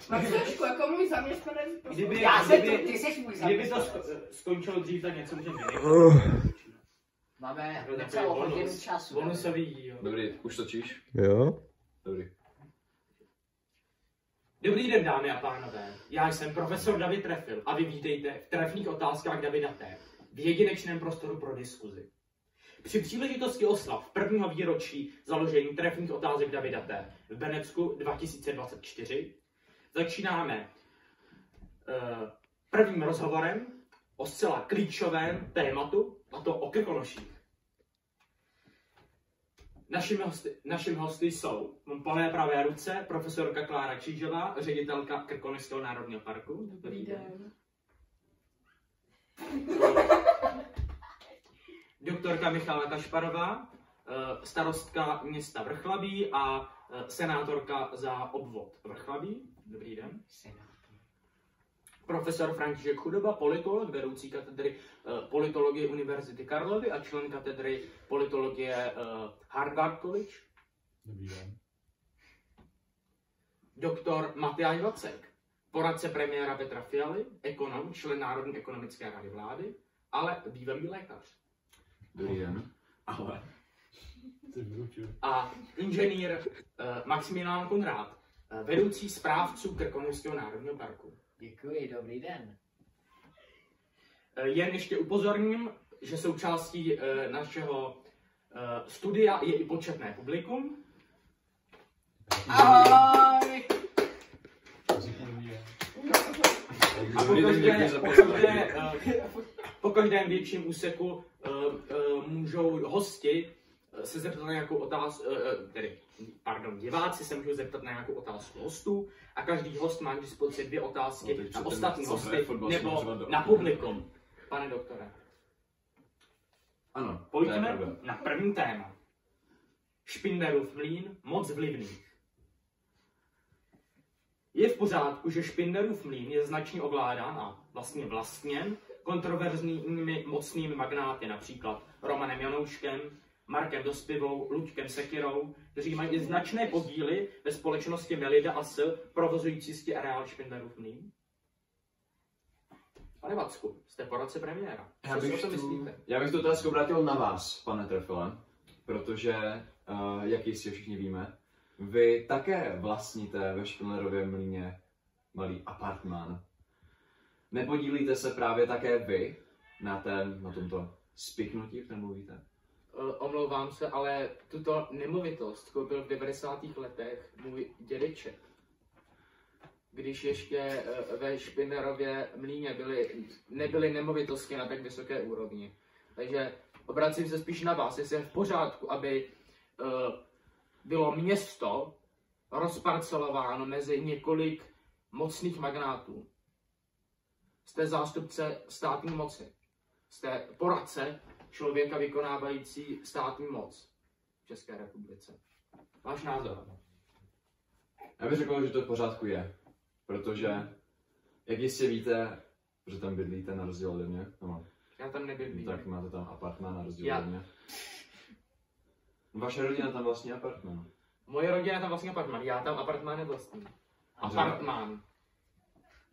Trošku, jako můj zaměstnanec. Kdyby to skončilo dřív, tak něco můžeme dělat. Máme celou hodinu času. Bonusový díl. Dobrý, už točíš? Jo? Dobrý. Dobrý den, dámy a pánové. Já jsem profesor David Trefil a vy vítejte v trefných otázkách Davida T. v jedinečném prostoru pro diskuzi. Při příležitosti oslav prvního výročí založení trefných otázek Davida T. v Benecku 2024 začínáme prvním rozhovorem o zcela klíčovém tématu, a to o Krkonoších. Našimi hosty jsou po mé pravé ruce profesorka Klára Čížová, ředitelka Krkonošského národního parku. Dobrý den. Doktorka Michala Kašparová, starostka města Vrchlabí a senátorka za obvod Vrchlabí. Dobrý den. Profesor František Chudoba, politolog, vedoucí katedry politologie Univerzity Karlovy a člen katedry politologie Harvard College. Dobrý den. Doktor Matyáš Vacek, poradce premiéra Petra Fialy, ekonom, člen Národní ekonomické rady vlády, ale bývalý lékař. Dobrý den. Ale. A inženýr Maximilián Konrád, vedoucí správců Krkonošského národního parku. Děkuji, dobrý den. Jen ještě upozorním, že součástí našeho studia je i početné publikum. Ahoj! A po každém větším úseku můžou hosti se zeptat na nějakou otázku, diváci se můžou zeptat na nějakou otázku hostů a každý host má k dispozici 2 otázky na ostatní hosty nebo na publikum. Pane doktore. Ano. Pojďme na první téma. Špindlerův mlýn moc vlivný. Je v pořádku, že Špindlerův mlýn je značně ovládán a vlastně vlastněn kontroverzními mocnými magnáty, například Romanem Janouškem, Markem Dospivou, Luďkem Sekirou, kteří mají i značné podíly ve společnosti Melida a S, provozující jistě areál Špindlerův mlýn? Pane Vacku, jste poradce premiéra. Co si o to myslíte? Já bych tu otázku vrátil na vás, pane Trefile, protože, jak jistě všichni víme, vy také vlastníte ve Špindlerově mlýně malý apartmán. Nepodílíte se právě také vy na tomto spiknutí, o kterém mluvíte? Omlouvám se, ale tuto nemovitost koupil v 90. letech můj dědeček. Když ještě ve Špindlerově mlýně nebyly nemovitosti na tak vysoké úrovni. Takže obracím se spíš na vás, jestli je v pořádku, aby bylo město rozparcelováno mezi několik mocných magnátů. Jste zástupce státní moci. Jste poradce člověka vykonávající státní moc v České republice. Váš názor? Já bych řekl, že to v pořádku je. Protože, jak jistě víte, že tam bydlíte na rozdíl ode mě. No, Já tam nebydlím. tak máte tam apartmán na rozdíl ode mě. Vaše rodina tam vlastní apartmán. Moje rodina tam vlastní apartmán. Já tam apartmán nevlastním. Apartmán.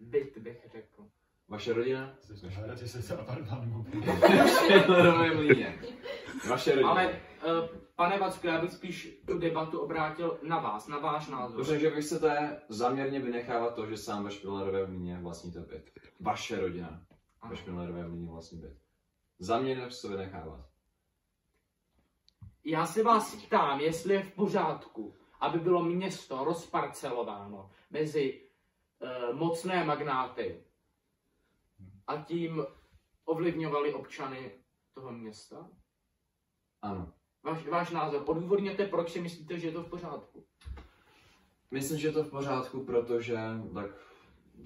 Byt bych řekl. Vaše rodina? Radši se za apartmán koupil. Vaše rodina. Ale, pane Vacku, já bych spíš tu debatu obrátil na vás, na váš názor. Protože vy chcete záměrně vynechávat to, že sám ve Špindlerové mlýně vlastníte byt. Vaše rodina ve Špindlerové mlýně vlastní byt. Záměrně to vynechávat. Já se vás ptám, jestli je v pořádku, aby bylo město rozparcelováno mezi mocné magnáty a tím ovlivňovali občany toho města? Ano. Váš názor. Odůvodněte, proč si myslíte, že je to v pořádku. Myslím, že je to v pořádku, protože tak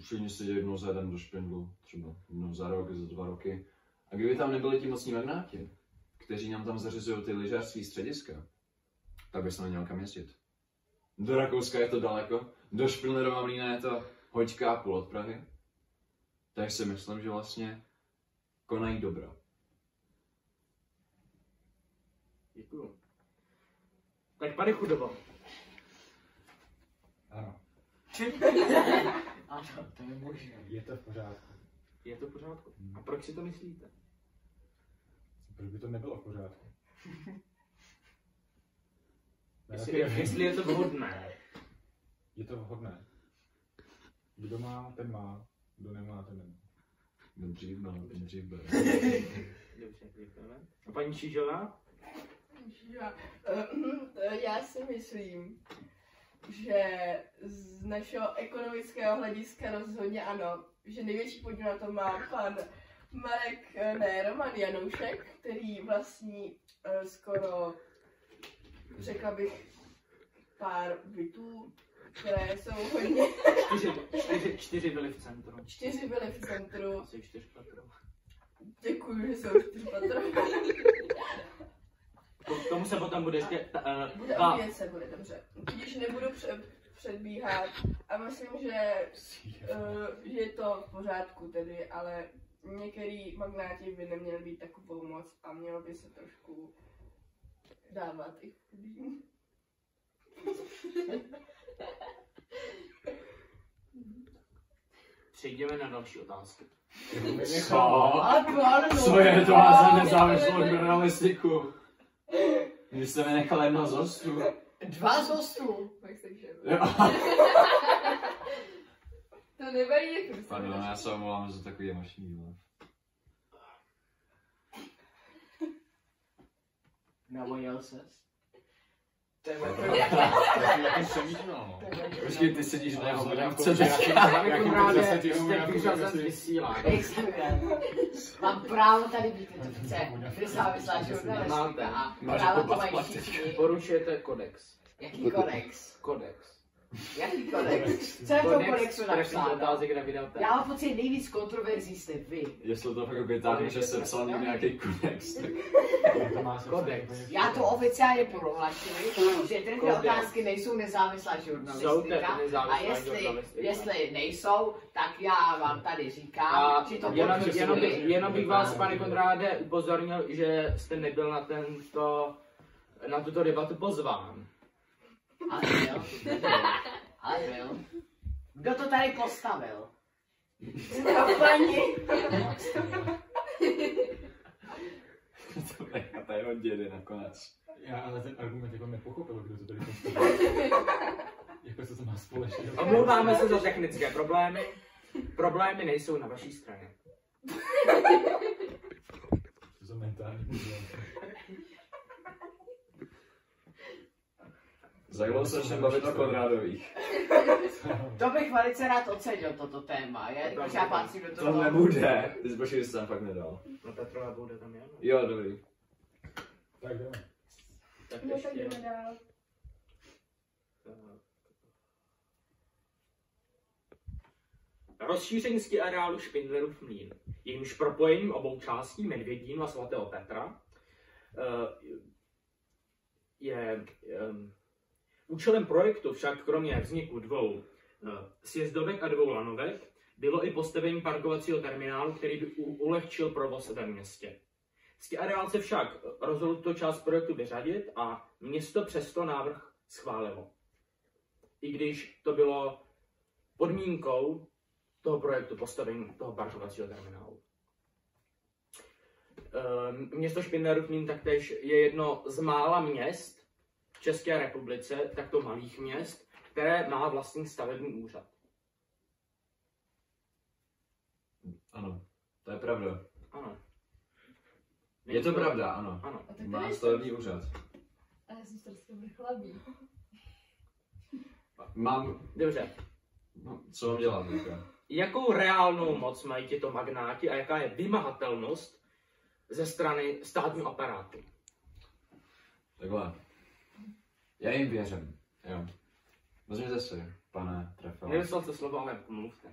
všichni se jednou za jeden do Špindlu, třeba jednou za rok, za 2 roky. A kdyby tam nebyli ti mocní magnáti, kteří nám tam zařizují ty lyžařské střediska, tak by se neměl kam jezdit. Do Rakouska je to daleko, do Špindlerova mlýna je to hoďka a půl od Prahy. Tak si myslím, že vlastně konají dobro. Děkuju. Tak pane Chudobo. Ano. Ano, to je možné. Je to v pořádku. Je to v pořádku? A proč si to myslíte? Proč by to nebylo v pořádku? Jestli je to vhodné. Je to vhodné. Kdo má, ten má. Kdo nemá, ten nemá. Ten dřív byl, ten dřív byl. Dobře, děkujeme. A paní Čížová? Já si myslím, že z našeho ekonomického hlediska rozhodně ano, že největší podíl na to má pan Marek, ne, Roman Janoušek, který vlastní skoro, řekla bych, pár bytů, které jsou hodně... Čtyři byly v centru. 4 byly v centru. Asi 4 patrů. Děkuji, že jsou 4 patrů. K tomu se potom bude ještě... Bude opět se, bude dobře. Když nebudu předbíhat a myslím, že je to v pořádku tedy, ale některý magnáti by neměli být takovou moc a mělo by se trošku dávat i chudým. Přejdeme na další otázky. Co? Ano, Co je to za nezávislou žurnalistiku? Vy jste mi nechal jedno z hostů. 2 z hostů. To nevadí, jak Pardon, já se omlouvám za takový emoční výlev. Navojil ses. To je taky přemýšlel. Počkej, ty sedíš na jeho Vzhledem vodňavce k tomu, že teďka. Pane jaký Konráde, zase ty jste umí vyřazen z vysílání. Extrujen. Mám právo tady být, je to přece nezávislá žurnalistika a Máš práva jako to mají platit. všichni. Poručujete kodex. Jaký kodex? Kodex. Jaký kodex? Co je v tom kodexu napsáno? Otázek na videotéce. Já mám pocit, nejvíc kontroverzí jste vy. Jestli to fakt vytáhne, že jsem psal někdy nějaký kodex, tak... To má Kodex. Já to oficiálně prohlašuji, že tyhle Kodex. otázky nejsou nezávislá Jsou žurnalistika. to nezávislá A žurnalistika. jestli nejsou, tak já vám tady říkám, A že to jenom bych vás, pane Konráde, upozornil, že jste nebyl na tuto debatu pozván. Ale byl. Ale byl. Kdo to tady postavil? paní. To necháte jeho dědy nakonec. Já ale ten argument jako nepochopil, kdo to tady postavil. Jako co to má společného. Omlouváme se za technické problémy. Problémy nejsou na vaší straně. To jsou mentální problémy. Zajímalo se, že bavit o Konrádových. To bych velice rád ocenil, toto téma. Jelikož já patřím do To toho... nebude. Ty zboží jsi tam fakt nedal. No Petrova bude tam jen. Jo, dobrý. Tak jdeme. Tak No tak ještě... jdeme dál. Rozšíření ski areálu Špindlerův mlýn. Jejímž propojením obou částí Medvědínu a svatého Petra je účelem projektu však kromě vzniku 2 sjezdovek a 2 lanovek bylo i postavení parkovacího terminálu, který by ulehčil provoz ve městě. Ski areál se však rozhodl tuto část projektu vyřadit a město přesto návrh schválilo. I když to bylo podmínkou toho projektu postavení toho parkovacího terminálu. Město Špindlerův mlýn taktéž je jedno z mála měst v České republice, takto malých měst, které má vlastní stavební úřad. Ano, to je pravda. Ano. Je to pravda, ano. Ano. A tak to Má je stavební úřad. A já jsem strašně vrchlabý. Mám... Dobře. No, co mám dělat teďka? Jakou reálnou moc mají tyto magnáti a jaká je vymahatelnost ze strany státního aparátu? Takhle. Já jim věřím, jo. Vezměte si, pane Trefele. Nedostal jste slovo, ale mluvte.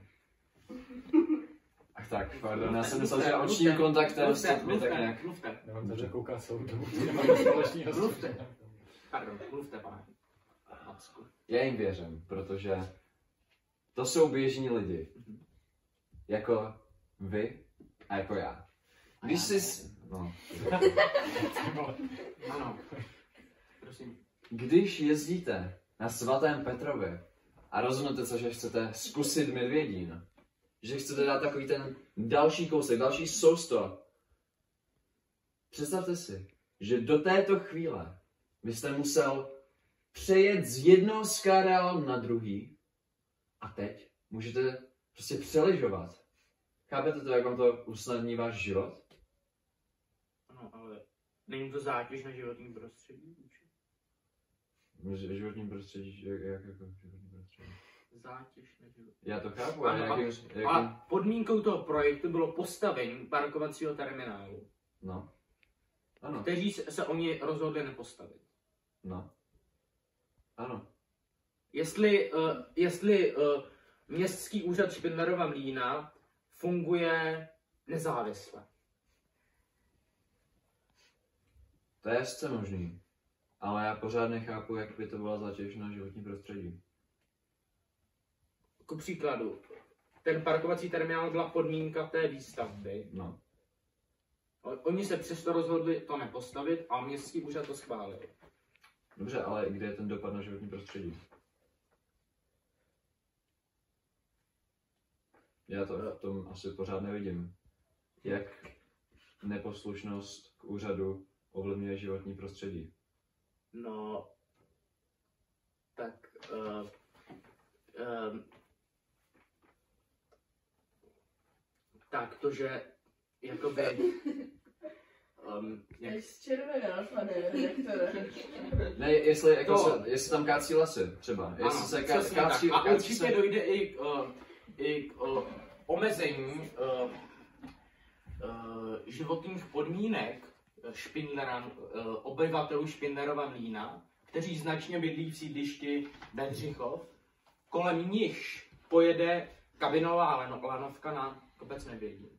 Ach tak, pardon, já jsem myslel, že očním kontaktem jste mi tak nějak... Mluvte. Nemám tady koukat celou dobu, to nemáme společného Mluvte. Pardon, mluvte, pane Macku. Já jim věřím, protože to jsou běžní lidi. Jako vy a jako já. Když jsi... No. Ano. Prosím. Když jezdíte na svatém Petrově a rozhodnete se, že chcete zkusit Medvědín. Že chcete dát takový ten další kousek, další sousto. Představte si, že do této chvíle byste musel přejet z jednoho skareálu na druhý a teď můžete prostě přeležovat. Chápete to, jak vám to usnadní váš život? No, ale není to zátěž na životní prostředí? Životní prostředí, jak jako životní prostředí? Zátěž na životní. Já to chápu, A podmínkou toho projektu bylo postavení parkovacího terminálu. No. Ano. Kteří se oni rozhodli nepostavit. No. Ano. Jestli městský úřad Špindlerova Mlýna funguje nezávisle. To je jasně možný. Ale já pořád nechápu, jak by to byla zátěž na životní prostředí. Ku příkladu, ten parkovací terminál byla podmínka té výstavby. No. Oni se přesto rozhodli to nepostavit a městský úřad to schválil. Dobře, ale kde je ten dopad na životní prostředí? Já to v tom asi pořád nevidím. Jak neposlušnost k úřadu ovlivňuje životní prostředí? No, tak tak to, že jakoby Jak zčervená, pane redaktore. Ne, jestli, jako jestli tam kácí lesy, třeba. Jestli ano, se kácí, a určitě dojde i k omezení životních podmínek obyvatelů Špindlerova Mlýna, kteří značně bydlí v sídlišti Bedřichov, kolem nichž pojede kabinová lanovka na kopec Medvědín.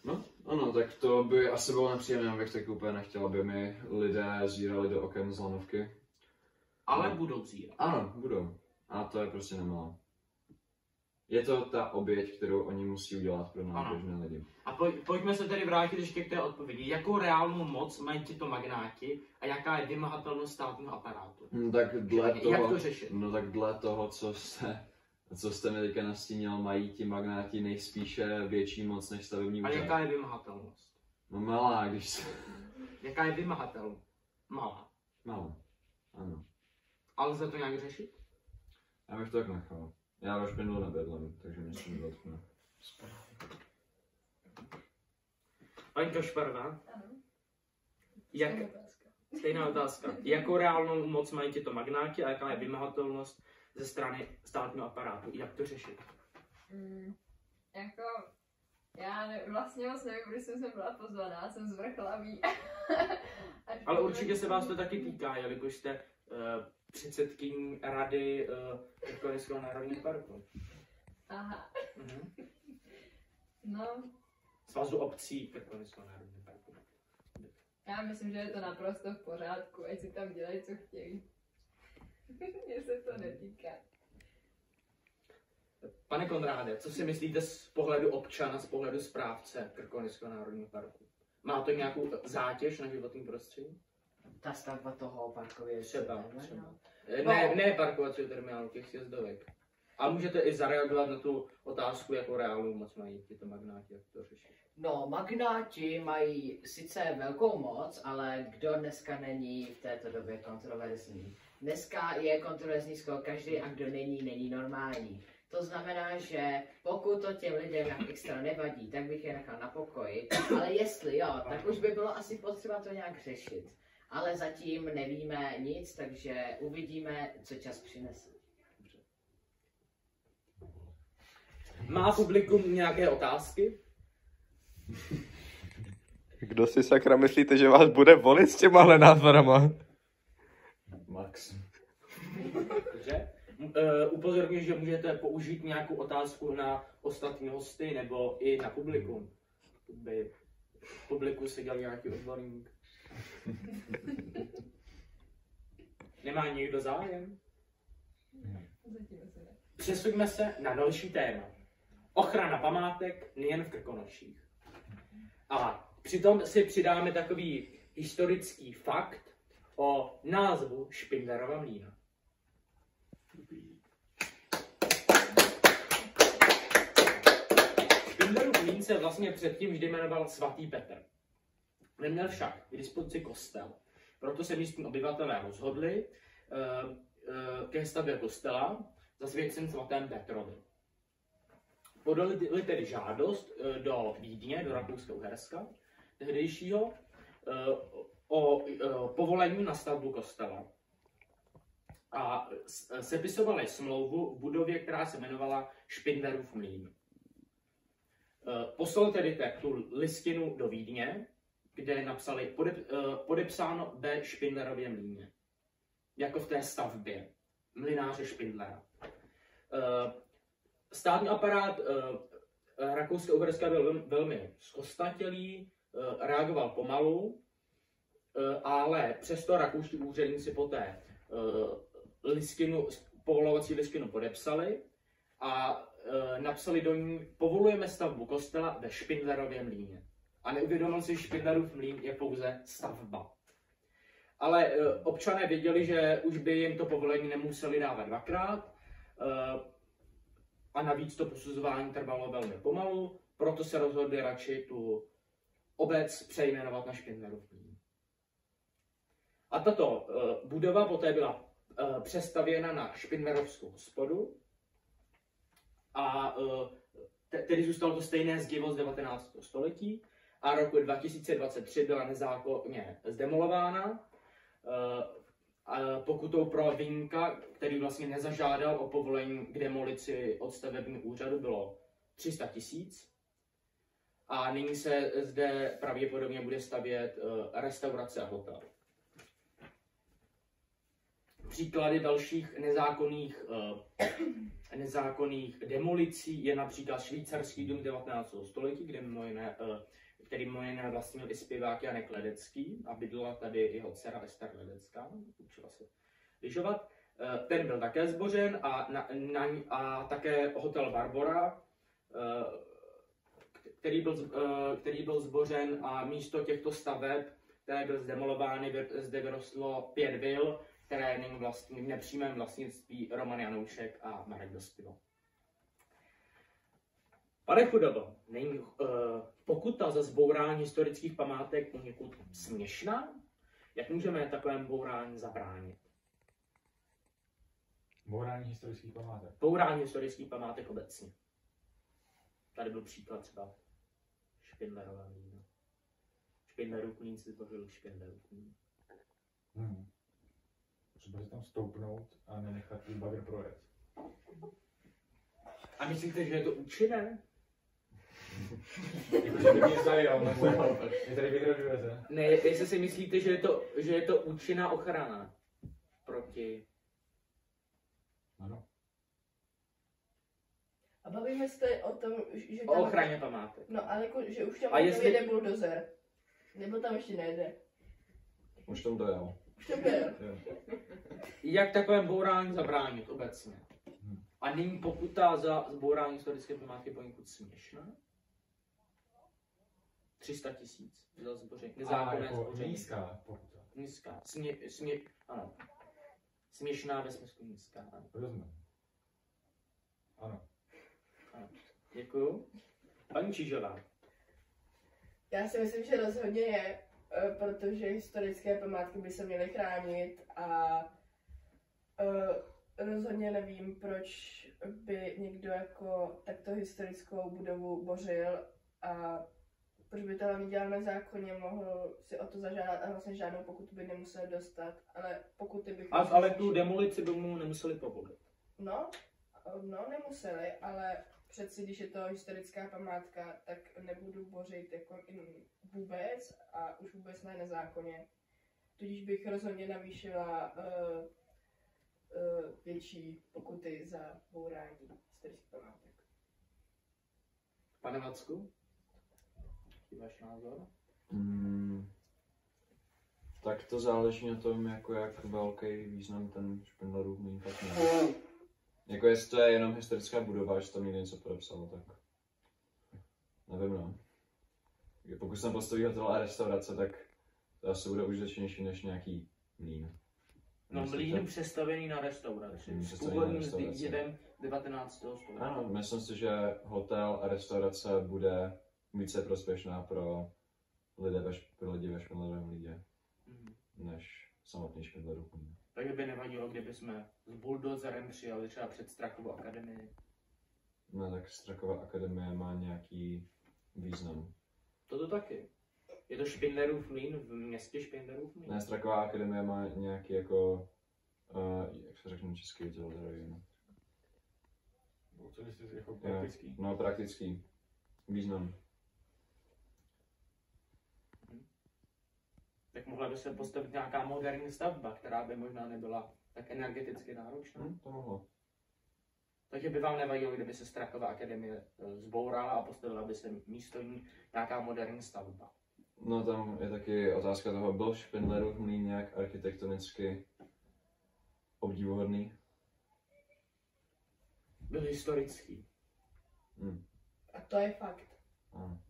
No, ano, tak to by asi bylo nepříjemné, abych tak úplně nechtěl, aby mi lidé zírali do oken z lanovky. Ale no. Budou zírat. Ano, budou. A to je prostě nemalo. Je to ta oběť, kterou oni musí udělat pro nás běžné lidi. A pojďme se tedy vrátit ještě k té odpovědi. Jakou reálnou moc mají tito magnáti a jaká je vymahatelnost státního aparátu? Tak dle toho, jak to řešit? No tak dle toho, co jste mi teďka nastínil, mají ti magnáti nejspíše větší moc než stavební úřad. A jaká je vymahatelnost? No malá, když se... Jaká je vymahatelnost? Malá. Malá, ano. Ale lze to nějak řešit? Já bych to tak nechal. Já ve Špindlu nebydlím, takže mě se nedotkne. Paní Kašparová? Ano. Stejná otázka. Jakou reálnou moc mají tyto magnáti a jaká je vymahatelnost ze strany státního aparátu? Jak to řešit? Jako, vlastně moc nevím, když jsem sem byla pozvaná, jsem z Vrchlaví. Ale určitě se vás to taky týká, jelikož jste předsedkyní rady Krkonošského národního parku. Aha. Mhm. No, Svazu obcí Krkonošského národního parku. já myslím, že je to naprosto v pořádku, ať si tam dělají, co chtějí. Mně se to netýká. Pane Konráde, co si myslíte z pohledu občana, z pohledu správce Krkonošského národního parku? Má to nějakou zátěž na životní prostředí? Ta stavba toho parkově Třeba. Ne parkovacího terminálu, těch sjezdovek. A můžete i zareagovat na tu otázku, jakou reálnou moc mají tyto magnáti, jak to řešit. No, magnáti mají sice velkou moc, ale kdo dneska není v této době kontroverzní? Dneska je kontroverzní skoro každý a kdo není normální. To znamená, že pokud to těm lidem jak extra nevadí, tak bych je nechal na pokoji. Ale jestli jo, tak už by bylo asi potřeba to nějak řešit. Ale zatím nevíme nic, takže uvidíme, co čas přinese. Má publikum nějaké otázky? Kdo si sakra myslíte, že vás bude volit s těmahle názorama? Max. Dobře. Upozorňuji, že můžete použít nějakou otázku na ostatní hosty nebo i na publikum. By publiku si dělal nějaký odborník. Nemá někdo zájem? Přesuňme se na další téma. Ochrana památek nejen v Krkonoších. A přitom si přidáme takový historický fakt o názvu Špindlerova Mlýna. se vlastně předtím vždy jmenoval Svatý Petr. Neměl však k dispozici kostel. Proto se místní obyvatelé rozhodli ke stavbě kostela zasvěcen svatém Petrovi. Podali tedy žádost do Vídně, do Rakouska-Uherska, tehdejšího, o povolení na stavbu kostela. A sepisovali smlouvu v budově, která se jmenovala Špindlerův mlýn. Poslali tedy tu listinu do Vídně, kde napsali podepsáno ve Špindlerově mlýně. Jako v té stavbě mlynáře Špindlera. Státní aparát Rakouska-Uherska byl velmi zkostnatělý, reagoval pomalu, ale přesto rakouští úředníci poté povolovací listinu podepsali a napsali do ní: povolujeme stavbu kostela ve Špindlerově mlýně. A neuvědomil si, že Špindlerův mlýn je pouze stavba. Ale občané věděli, že už by jim to povolení nemuseli dávat dvakrát a navíc to posuzování trvalo velmi pomalu, proto se rozhodli radši tu obec přejmenovat na Špindlerův mlýn. A tato budova poté byla přestavěna na Špindlerovskou hospodu a tedy zůstalo to stejné zdivo z 19. století a roku 2023 byla nezákonně zdemolována pokutou pro viníka, který vlastně nezažádal o povolení k demolici od stavebního úřadu, bylo 300 000. A nyní se zde pravděpodobně bude stavět restaurace a hotel. Příklady dalších nezákonných demolicí je například švýcarský dům 19. století, který mimo jiné vlastnil i zpěvák Janek Ledecký a bydlela tady jeho dcera Ester Ledecká, učila se lyžovat. Ten byl také zbořen a také hotel Barbora, který byl zbořen a místo těchto staveb, které byly zdemolovány, zde vyrostlo 5 vil, které nyní vlastní v nepřímém vlastnictví Roman Janoušek a Marek Dospiva. Pane Chudobo, není pokuta za zbourání historických památek poněkud směšná? Jak můžeme takovém bourání zabránit? Bourání historických památek? Bourání historických památek obecně. Tady byl příklad třeba Špindlerova mlýna. Špindlerův mlýn si zbořil Špindlerův mlýn. Třeba si tam stoupnout a nenechat tím bagr projet. A myslíte, že je to účinné? Jakože by mě zajel, nebo je tady vyhrožujete. Ne, jestli si myslíte, že je to účinná ochrana proti... Ano. A bavíme se o tom, že O ochraně památek. No, ale jako, že už tam jestli... jede buldozer. Nebo tam ještě nejde. Už tam dojel. Už tam byl. Jak takovém bourání zabránit obecně? A nyní pokuta za zbourání historické památky poněkud směšná? 300 000 za zboření. Nezákonné zboření. Nízká pokuta. Nízká. Ano. Směšná ve smyslu nízká. Ano. Rozumím. Ano. Děkuju. Paní Čížová. Já si myslím, že rozhodně je, protože historické památky by se měly chránit a rozhodně nevím, proč by někdo jako takto historickou budovu bořil a proč by to hlavně dělal nezákonně, mohl si o to zažádat a vlastně žádnou pokutu by nemusel dostat, ale pokuty bych... Ale tu demolici by mu nemuseli povolit. No, nemuseli, ale přeci, když je to historická památka, tak nebudu bořit jako vůbec a už vůbec ne nezákonně. Tudíž bych rozhodně navýšila větší pokuty za bourání historických památek. Pane Vacku? Váš názor? Tak to záleží na tom, jako jak velký význam ten Špindlerův mlýn pak má. Jako jestli to je jenom historická budova, že tam někde něco podepsalo, tak nevím, no. Pokud se tam postaví hotel a restaurace, tak to asi bude užitečnější než nějaký mlýn. No, mlýn přestavený na restauraci. S původním zdivem 19. století. Ano, myslím si, že hotel a restaurace bude více prospěšná pro lidi ve Špindlerovém lídě, než samotný Špindlerův mlýn. Takže by nevadilo, kdyby jsme s buldozerem přijali třeba před Strakovou akademii. No tak Strakova akademie má nějaký význam. To taky. Je to Špindlerův mlýn v městě Špindlerův mlýn? Ne, Straková akademie má nějaký jako, jak se řekne český utilitarian. Co jsi jako praktický? No, praktický význam. Tak mohla by se postavit nějaká moderní stavba, která by možná nebyla tak energeticky náročná. To mohlo. Takže by vám nevadilo, kdyby se Straková akademie zbourala a postavila by se místo ní nějaká moderní stavba. No tam je taky otázka toho, byl Špindlerův mlýn nějak architektonicky obdivuhodný? Byl historický. A to je fakt. Ano.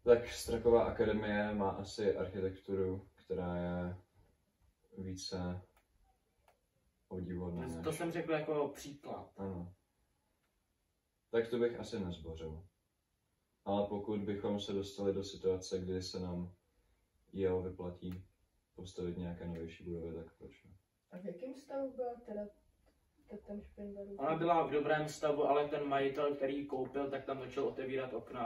Tak Straková akademie má asi architekturu, která je více obdivuhodná. To jsem řekl jako příklad. Ano. Tak to bych asi nezbořil. Ale pokud bychom se dostali do situace, kdy se nám vyplatí postavit nějaké novější budovy, tak proč ne? A v jakém stavu byla teda ten Špindlerův? Ona byla v dobrém stavu, ale ten majitel, který ji koupil, tak tam začal otevírat okna,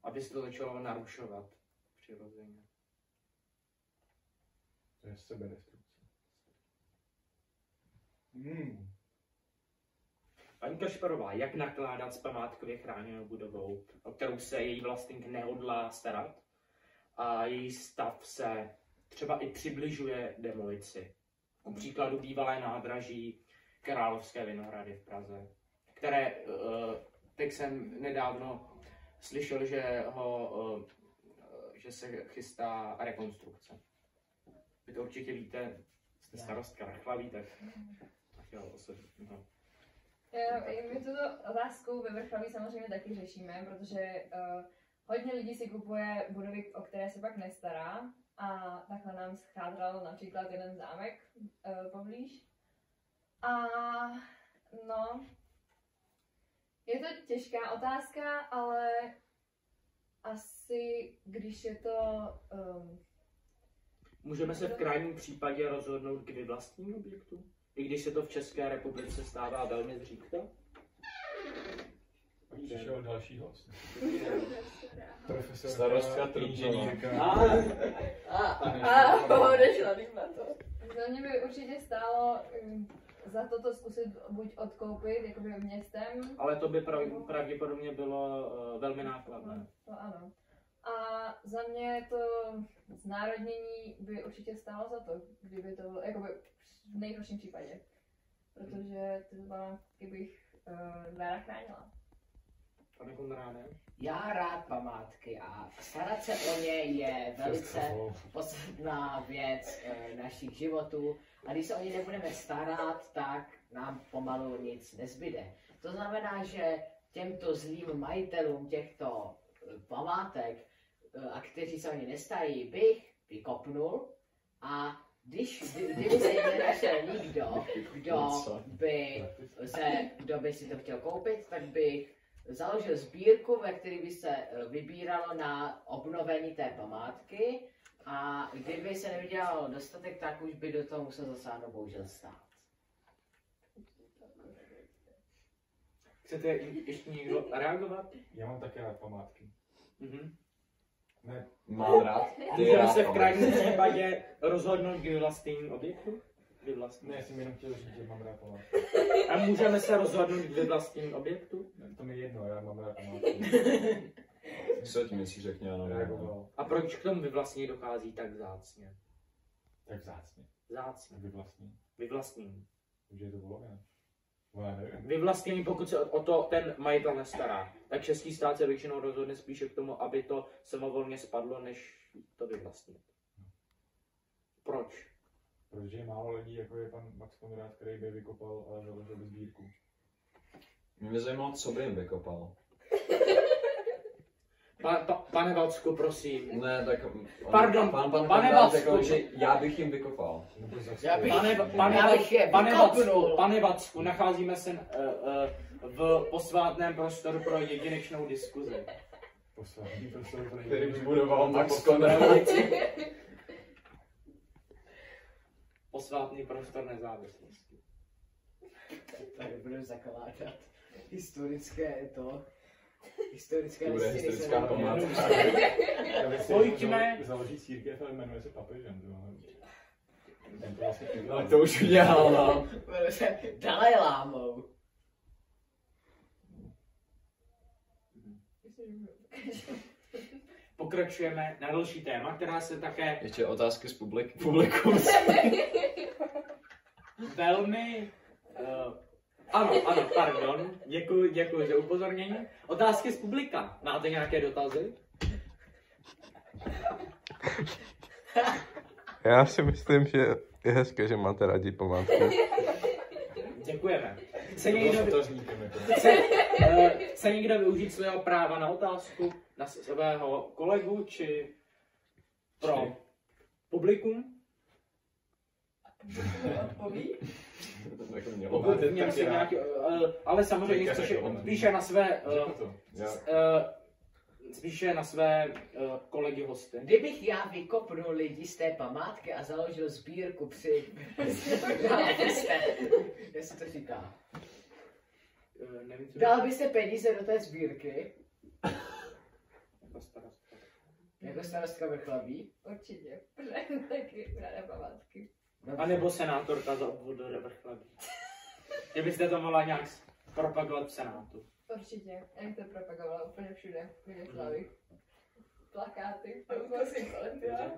aby se to začalo narušovat přirozeně. To je sebedestrukce. Paní Kašparová, jak nakládat s památkově chráněnou budovou, o kterou se její vlastník nehodlá starat a její stav se třeba i přibližuje demolici. Ku příkladu bývalé nádraží Královské Vinohrady v Praze, které teď jsem nedávno slyšel, že se chystá rekonstrukce. Vy to určitě víte, jste starostka Vrchlaví, tak chtěl osobně. My tuto otázku ve Vrchlaví samozřejmě taky řešíme, protože hodně lidí si kupuje budovy, o které se pak nestará. A takhle nám schádral například jeden zámek poblíž. A no, je to těžká otázka, ale asi když je to... Můžeme se v krajním případě rozhodnout k vyvlastnění objektu? I když se to v České republice stává velmi zřídka? Přišel další host. Starostka inženýrka. Odešla na to. Za mě by určitě stálo za toto zkusit buď odkoupit jakoby městem. Ale to by pravděpodobně bylo velmi nákladné. To ano. A za mě to znárodnění by určitě stálo za to, kdyby to bylo jakoby v nejhorším případě. Protože ty památky bych ráda chránila. Pane Konráde? Já rád památky a starat se o ně je velice podstatná věc našich životů. A když se o ně nebudeme starat, tak nám pomalu nic nezbyde. To znamená, že těmto zlým majitelům těchto památek, a kteří se o ně nestají, bych vykopnul a kdyby se jim nenašel nikdo, kdo by si to chtěl koupit, tak bych založil sbírku, ve které by se vybíralo na obnovení té památky a kdyby se nevydělalo dostatek, tak už by do toho musel zasáhnout bohužel stát. Chcete ještě někdo reagovat? Já mám také rád památky. Ne. Mám rád. Můžeme se v krajním případě rozhodnout k vyvlastnění objektu? Ne, já jsem jenom chtěl říct, že mám rád památky. A můžeme se rozhodnout k vyvlastnění objektu? To mi je jedno, já mám rád památky. Co tím si řekně, ano. Reagoval. A proč k tomu vyvlastnění dochází tak vzácně? Tak vzácně. Vzácně. Vyvlastnění. Už je to volově. Já nevím. Vyvlastnění, pokud se o to ten majitel nestará, tak český stát se většinou rozhodne spíše k tomu, aby to samovolně spadlo, než to vyvlastnit. Proč? Protože je málo lidí, jako je pan Max Konrád, který by vykopal a založil by sbírku. Mě zajímalo, co by jim vykopal. Pane Vacku, prosím. Ne, tak... Pardon, pan pane kandidát Vacku. řekl, že já bych jim vykopal. Nebo zase... Já bych- Pane vykopnul. Pane Vacku, nacházíme se v posvátném prostoru pro jedinečnou diskuzi. Poslední prostor pro Který něj. vybudoval Max Conrad. Posvátný prostor nezávislosti. Tady budeme zakládat historické historické To bude listiny historická se nám památka. Pojďme. Založí církev, ale jmenuje se papežem. Ten to vlastně Ale to už udělal, no. jmenuje se Dalaj Lámou. Pokračujeme na další téma, která se také Ještě otázky z publikum. velmi... ano, pardon. Děkuji za upozornění. Otázky z publika. Máte nějaké dotazy? Já si myslím, že je hezké, že máte rádi památky. Děkujeme. Chce někdo využít svého práva na otázku na svého kolegu či pro publikum? Odpoví? Pokud měl si nějaký, ale samozřejmě spíše na své, spíše na své kolegy hosty. Kdybych já vykopnul lidi z té památky a založil sbírku při... Jak se to říká? Nevím, co Dal byste peníze do té sbírky? jako starostka. Jako starostka Vrchlabí? Určitě, protože taky ráda památky. A nebo senátorka za obvod do Vrchlabí. Kdybyste to mohla nějak propagovat v Senátu. Určitě, já bych to propagovala úplně všude, v Jugoslávii. Plakáty, to už musím kolem dělat.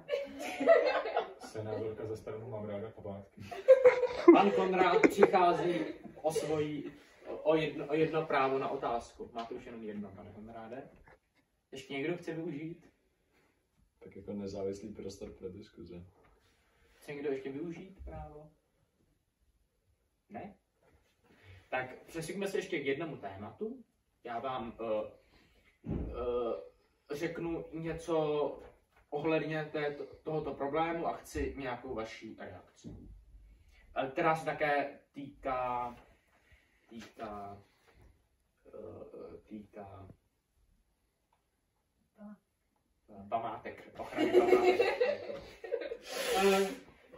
Senátorka za stranu mám ráda památky. Pan Konrád přichází o jedno právo na otázku. Máte už jenom jedno, pane Konráde. Ještě někdo chce využít? Tak jako nezávislý prostor pro diskuze. Chce někdo ještě využít právo? Ne? Tak přesuňme se ještě k jednomu tématu. Já vám řeknu něco ohledně tohoto problému a chci nějakou vaši reakci. Která se také týká památek, ochrany památek.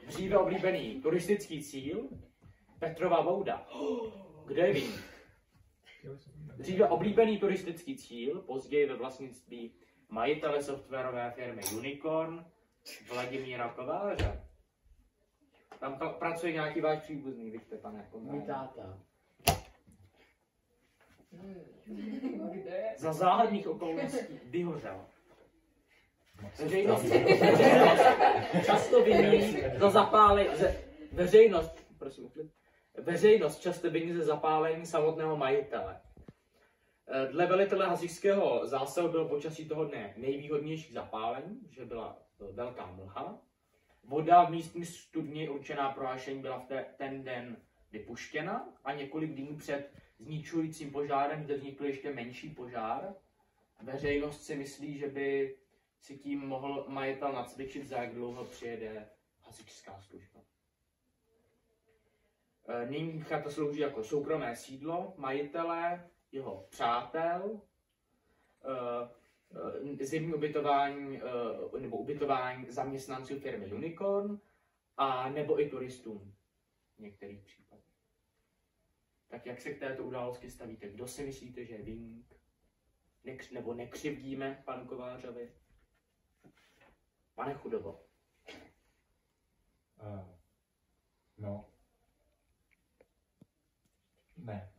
Dříve oblíbený turistický cíl Petrova bouda. Kdo je ví? Dříve oblíbený turistický cíl, později ve vlastnictví majitele softwarové firmy Unicorn, Vladimíra Kováře. Tam pracuje nějaký váš příbuzný, vidíte, pane Konráde? Můj táta. Kde je? Za záhadných okolností vyhořel. Veřejnost často viní za zapálení, veřejnost často viní ze zapálení samotného majitele. Dle velitele hasičského zásahu bylo počasí toho dne nejvýhodnější zapálení, že byla velká mlha. Voda v místní studni určená pro hašení byla v ten den vypuštěna a několik dní před zničujícím požárem zde vznikl ještě menší požár. Veřejnost si myslí, že by si tím mohl majitel nacvičit, za jak dlouho přijede hasičská služba. Nyní chata slouží jako soukromé sídlo majitele, jeho přátel, zimní ubytování nebo ubytování zaměstnanců firmy Unicorn a nebo i turistům v některých případech. Tak jak se k této události stavíte? Kdo si myslíte, že je viník? Nebo nekřivdíme panu Kovářovi? Pane Chudobo. No. Ne.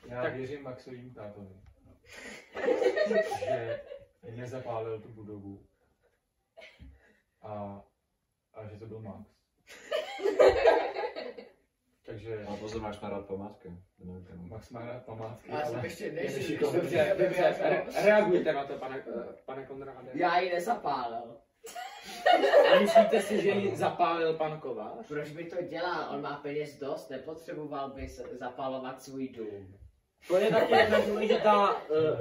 Já tak- věřím Maxovým tátovi. Že nezapálil tu budovu. A že to byl Max. Takže Ale pozor, máš rád památky. Max má rád památky. Já jsem ještě než... Dobře, reagujte na to, pane Konráde. Já ji nezapálil. A myslíte si, že ji zapálil pan Kovář? Proč by to dělal? On má peněz dost, nepotřeboval by zapálovat svůj dům. To je taky jedna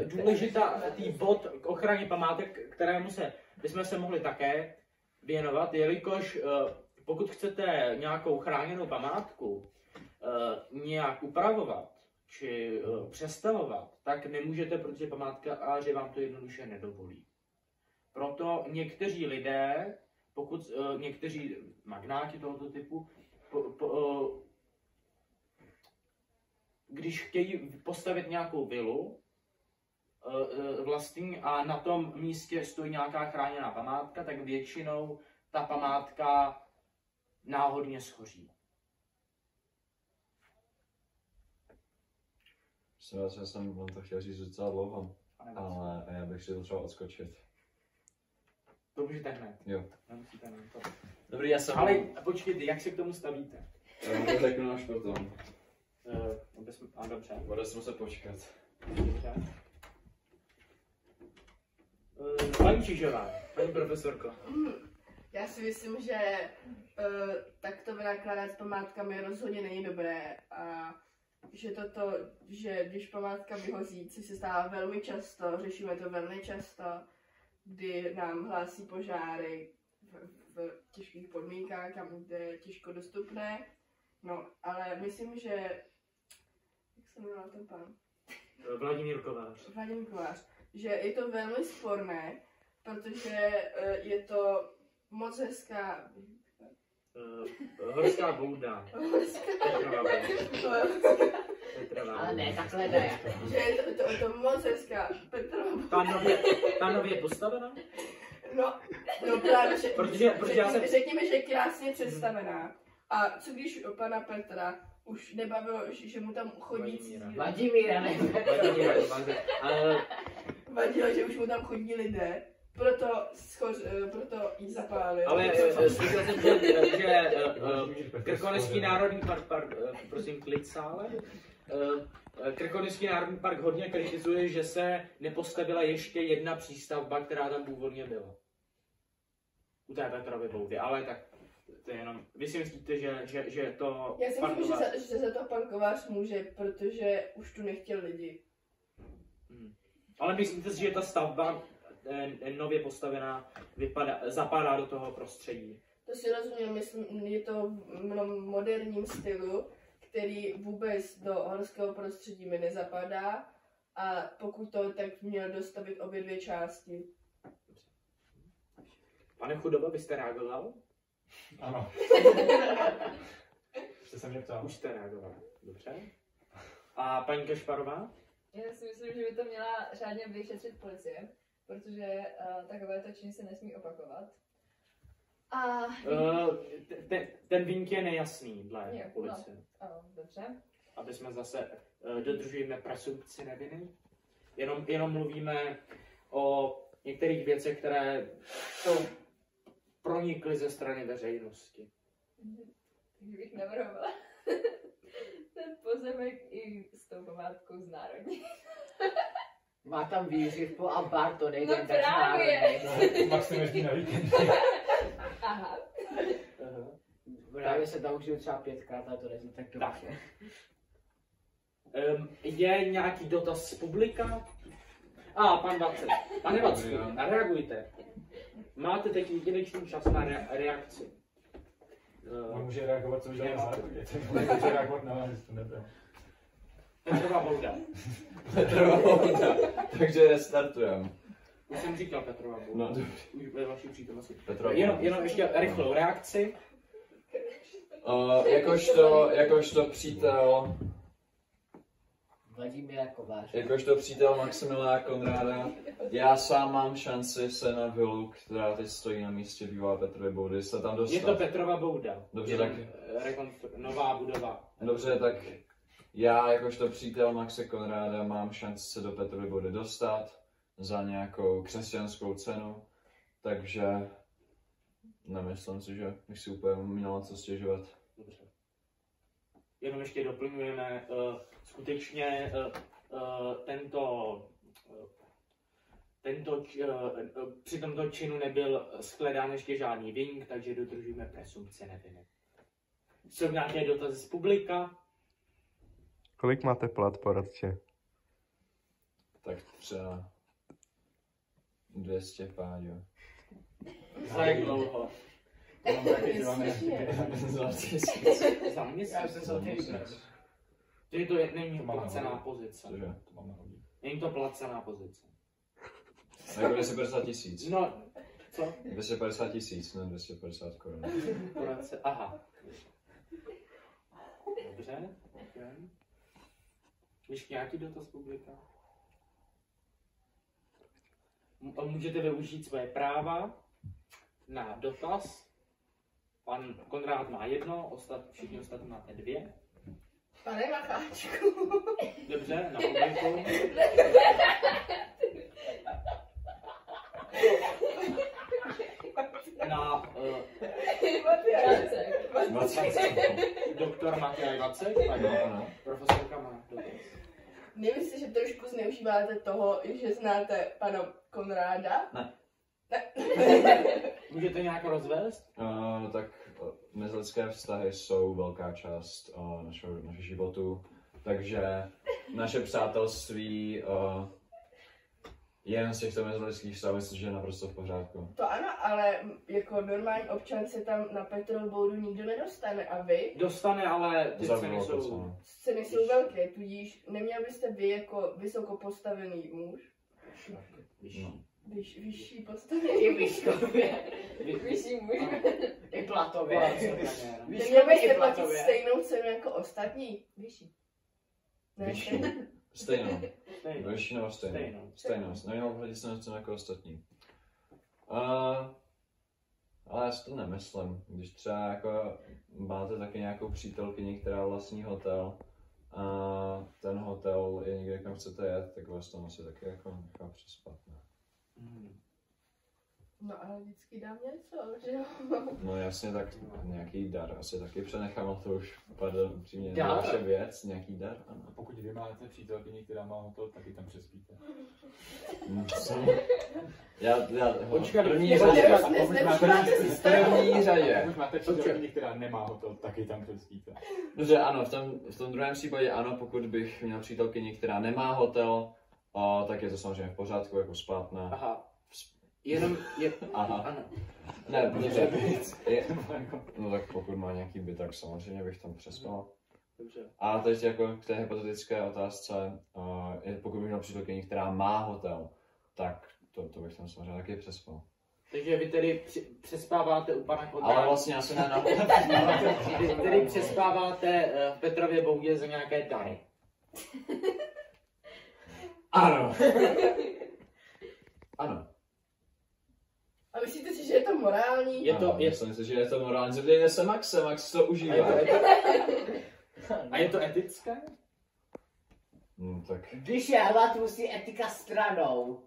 důležitá tý bod k ochraně památek, kterému bychom se mohli také věnovat, jelikož pokud chcete nějakou chráněnou památku nějak upravovat či přestavovat, tak nemůžete, protože památkáři vám to jednoduše nedovolí. Proto někteří lidé, pokud někteří magnáti tohoto typu, když chtějí postavit nějakou vilu vlastní a na tom místě stojí nějaká chráněná památka, tak většinou ta památka náhodně schoří. Já jsem vám to chtěl říct docela dlouho, ale já bych si to třeba odskočit. To můžete hned. Jo. Nemusíte hned. Dobrý, já jsem... Ale počkejte, jak se k tomu stavíte? Já to řeknu až potom. A dobře. Bude se muset počkat. Dobře. Paní Čižová, paní profesorko. Já si myslím, že takto vynakládat s památkami rozhodně není dobré a že když památka vyhozí, což se stává velmi často, řešíme to velmi často, kdy nám hlásí požáry v těžkých podmínkách, kam je těžko dostupné. No, ale myslím, že... Jak se jmenoval ten pán? Vladimír Kovář. Vladimír Kovář. Že je to velmi sporné, protože je to moc hezká... Horská bouda. Petrova. Ale ne, takhle ne. Že je to moc hezká Petrova bouda. Ta nově postavená? No právě, protože já jsem... řekněme, že je krásně představená. A co když pana Petra už nebavilo, že mu tam chodí cizí... Vladimíra, ne. Vadilo, že už mu tam chodí lidé, proto jí zapálil. Ale slyšel jsem, že Krkonošský národní park, prosím, klid sále. Krkonošský národní park hodně kritizuje, že se nepostavila ještě jedna přístavba, která tam původně byla. U té Petrovy boudy, ale tak to je jenom, vy si myslíte, že to... Já si myslím, že za to pan Kovář může, protože už tu nechtěl lidi. Ale myslíte si, že ta stavba nově postavená zapadá do toho prostředí? To si rozumím, myslím, je to v moderním stylu, který vůbec do horského prostředí mi nezapadá a pokud to, tak měl dostavit obě dvě části. Pane Chudoba, byste reagoval? Ano. Jste se mě ptal? Už jste reagoval, dobře. A paní Kašparová? Já si myslím, že by to měla řádně vyšetřit policie, protože takovéto činy se nesmí opakovat. A... Ten viník je nejasný dle policie. No, ano, dobře. Aby jsme zase dodržujeme presumpci neviny. Jenom mluvíme o některých věcech, které jsou pronikly ze strany veřejnosti. Takže bych navrhovala ten pozemek i s tou památkou znárodnit. Má tam výřivku a bar, to nejde No tak právě. znárodnit. Maximum jezdí na víkend. Aha. Právě se tam užiju třeba 5krát, ale to nezní tak dobře. Je nějaký dotaz z publika? Pan Vacek. Pane Vacku, reagujte. Máte teď jedinečný čas na reakci. On může reagovat, co už dělá zároveň. Může reagovat na vás, to nebylo. Petrova bouda. Petrova bouda. Takže restartujeme. Už jsem říkal Petrova bouda. No, dobře. Už ve vaší přítomnosti. Jenom ještě rychlou reakci. Jakožto přítel... Vladimíra Kovář. Jakožto přítel Maximila Konráda, já sám mám šanci se na vilu, která teď stojí na místě bývalé Petrovy boudy, se tam dostat. Je to Petrova bouda. Dobře, tak... Nová budova. Dobře, tak já jakožto přítel Maxe Konráda mám šanci se do Petrovy boudy dostat za nějakou křesťanskou cenu, takže nemyslím si, že bych si úplně měl na co stěžovat. Dobře. Jenom ještě doplňujeme, skutečně při tomto činu nebyl shledán ještě žádný viník, takže dodržujeme presumpci neviny. Jsou nějaké dotazy z publika? Kolik máte plat, poradče? Tak třeba 200 páďo. Za jak dlouho? To mám taky, že máme Za měsíc. Za měsíc? Já jsem se vybrat. Tedy to není To mám placená nahodit. pozice. Cože? To mám nahodit. Není to placená pozice. Jako 250 tisíc. No, co? 250 tisíc, ne 250 korun. Poradce, aha. Dobře, ok. Ještě nějaký dotaz publika? Můžete využít své práva na dotaz. Pan Konrád má jedno, všichni ostatní máte 2. Pane Macháčku. Dobře, na publiku. Na doktor Matěj Vacek, tak profesorka má dotaz. Nemyslíte, že trošku zneužíváte toho, že znáte pana Konráda? Ne. Můžete nějak rozvést? Tak mezilidské vztahy jsou velká část našeho životu, takže naše přátelství jen z těchto mezilidských vztahů myslím, že je naprosto v pořádku. To ano, ale jako normální občan se tam na Petrov boudu nikdo nedostane a vy? Dostane, ale ty Za ceny velkou jsou... cenu. Scény jsou velké, tudíž neměl byste vy jako vysoko postavený muž? No. Vyšší postavený. I výškově, Vyšší muž. i platově. Neměl byste platit platově. stejnou cenu jako ostatní? Vyšší. Ne, Vyšší. Stejnou. Stejnou. Vyšší nebo stejnou? Stejnou. Stejnou. Neměl platit stejnou cenu jako ostatní. Ale já si to nemyslím. Když třeba jako máte taky nějakou přítelkyni, která vlastní hotel, a ten hotel je někde, kam chcete jet, tak vás tam asi taky jako nechá přespat. Ne? No ale vždycky dám něco, že jo? No jasně, tak nějaký dar asi taky přenechám, ale to už pardon, přímě Dar? vaše věc, nějaký dar, ano. A pokud vy máte přítelkyni, která má hotel, taky tam přespíte. Co? Já Počkat, první počkat, řadě. a pokud Zneužíváte systému. První řadě. Pokud máte přítelkyni, která nemá hotel, taky tam přespíte. Dobře, ano, v tom druhém případě ano, pokud bych měl přítelkyni, která nemá hotel, tak je to samozřejmě v pořádku, jako spátná. Aha. Jenom je... Aha. Ano. Ne, protože no tak pokud má nějaký byt, tak samozřejmě bych tam přespal. Dobře. A teď jako k té hypotetické otázce, pokud bych měl přítelkyni, která má hotel, tak to bych tam samozřejmě taky přespal. Takže vy tedy přespáváte u pana Konráda. Ale vlastně asi ne na Vy tedy přespáváte v Petrově boudě za nějaké dary. Ano. Ano. A myslíte si, že je to morální? Je to... Myslím si, že je to morální. Zeptejte se Maxe, Max to užívá. A je to etické? Tak. Když je hlad, musí etika stranou.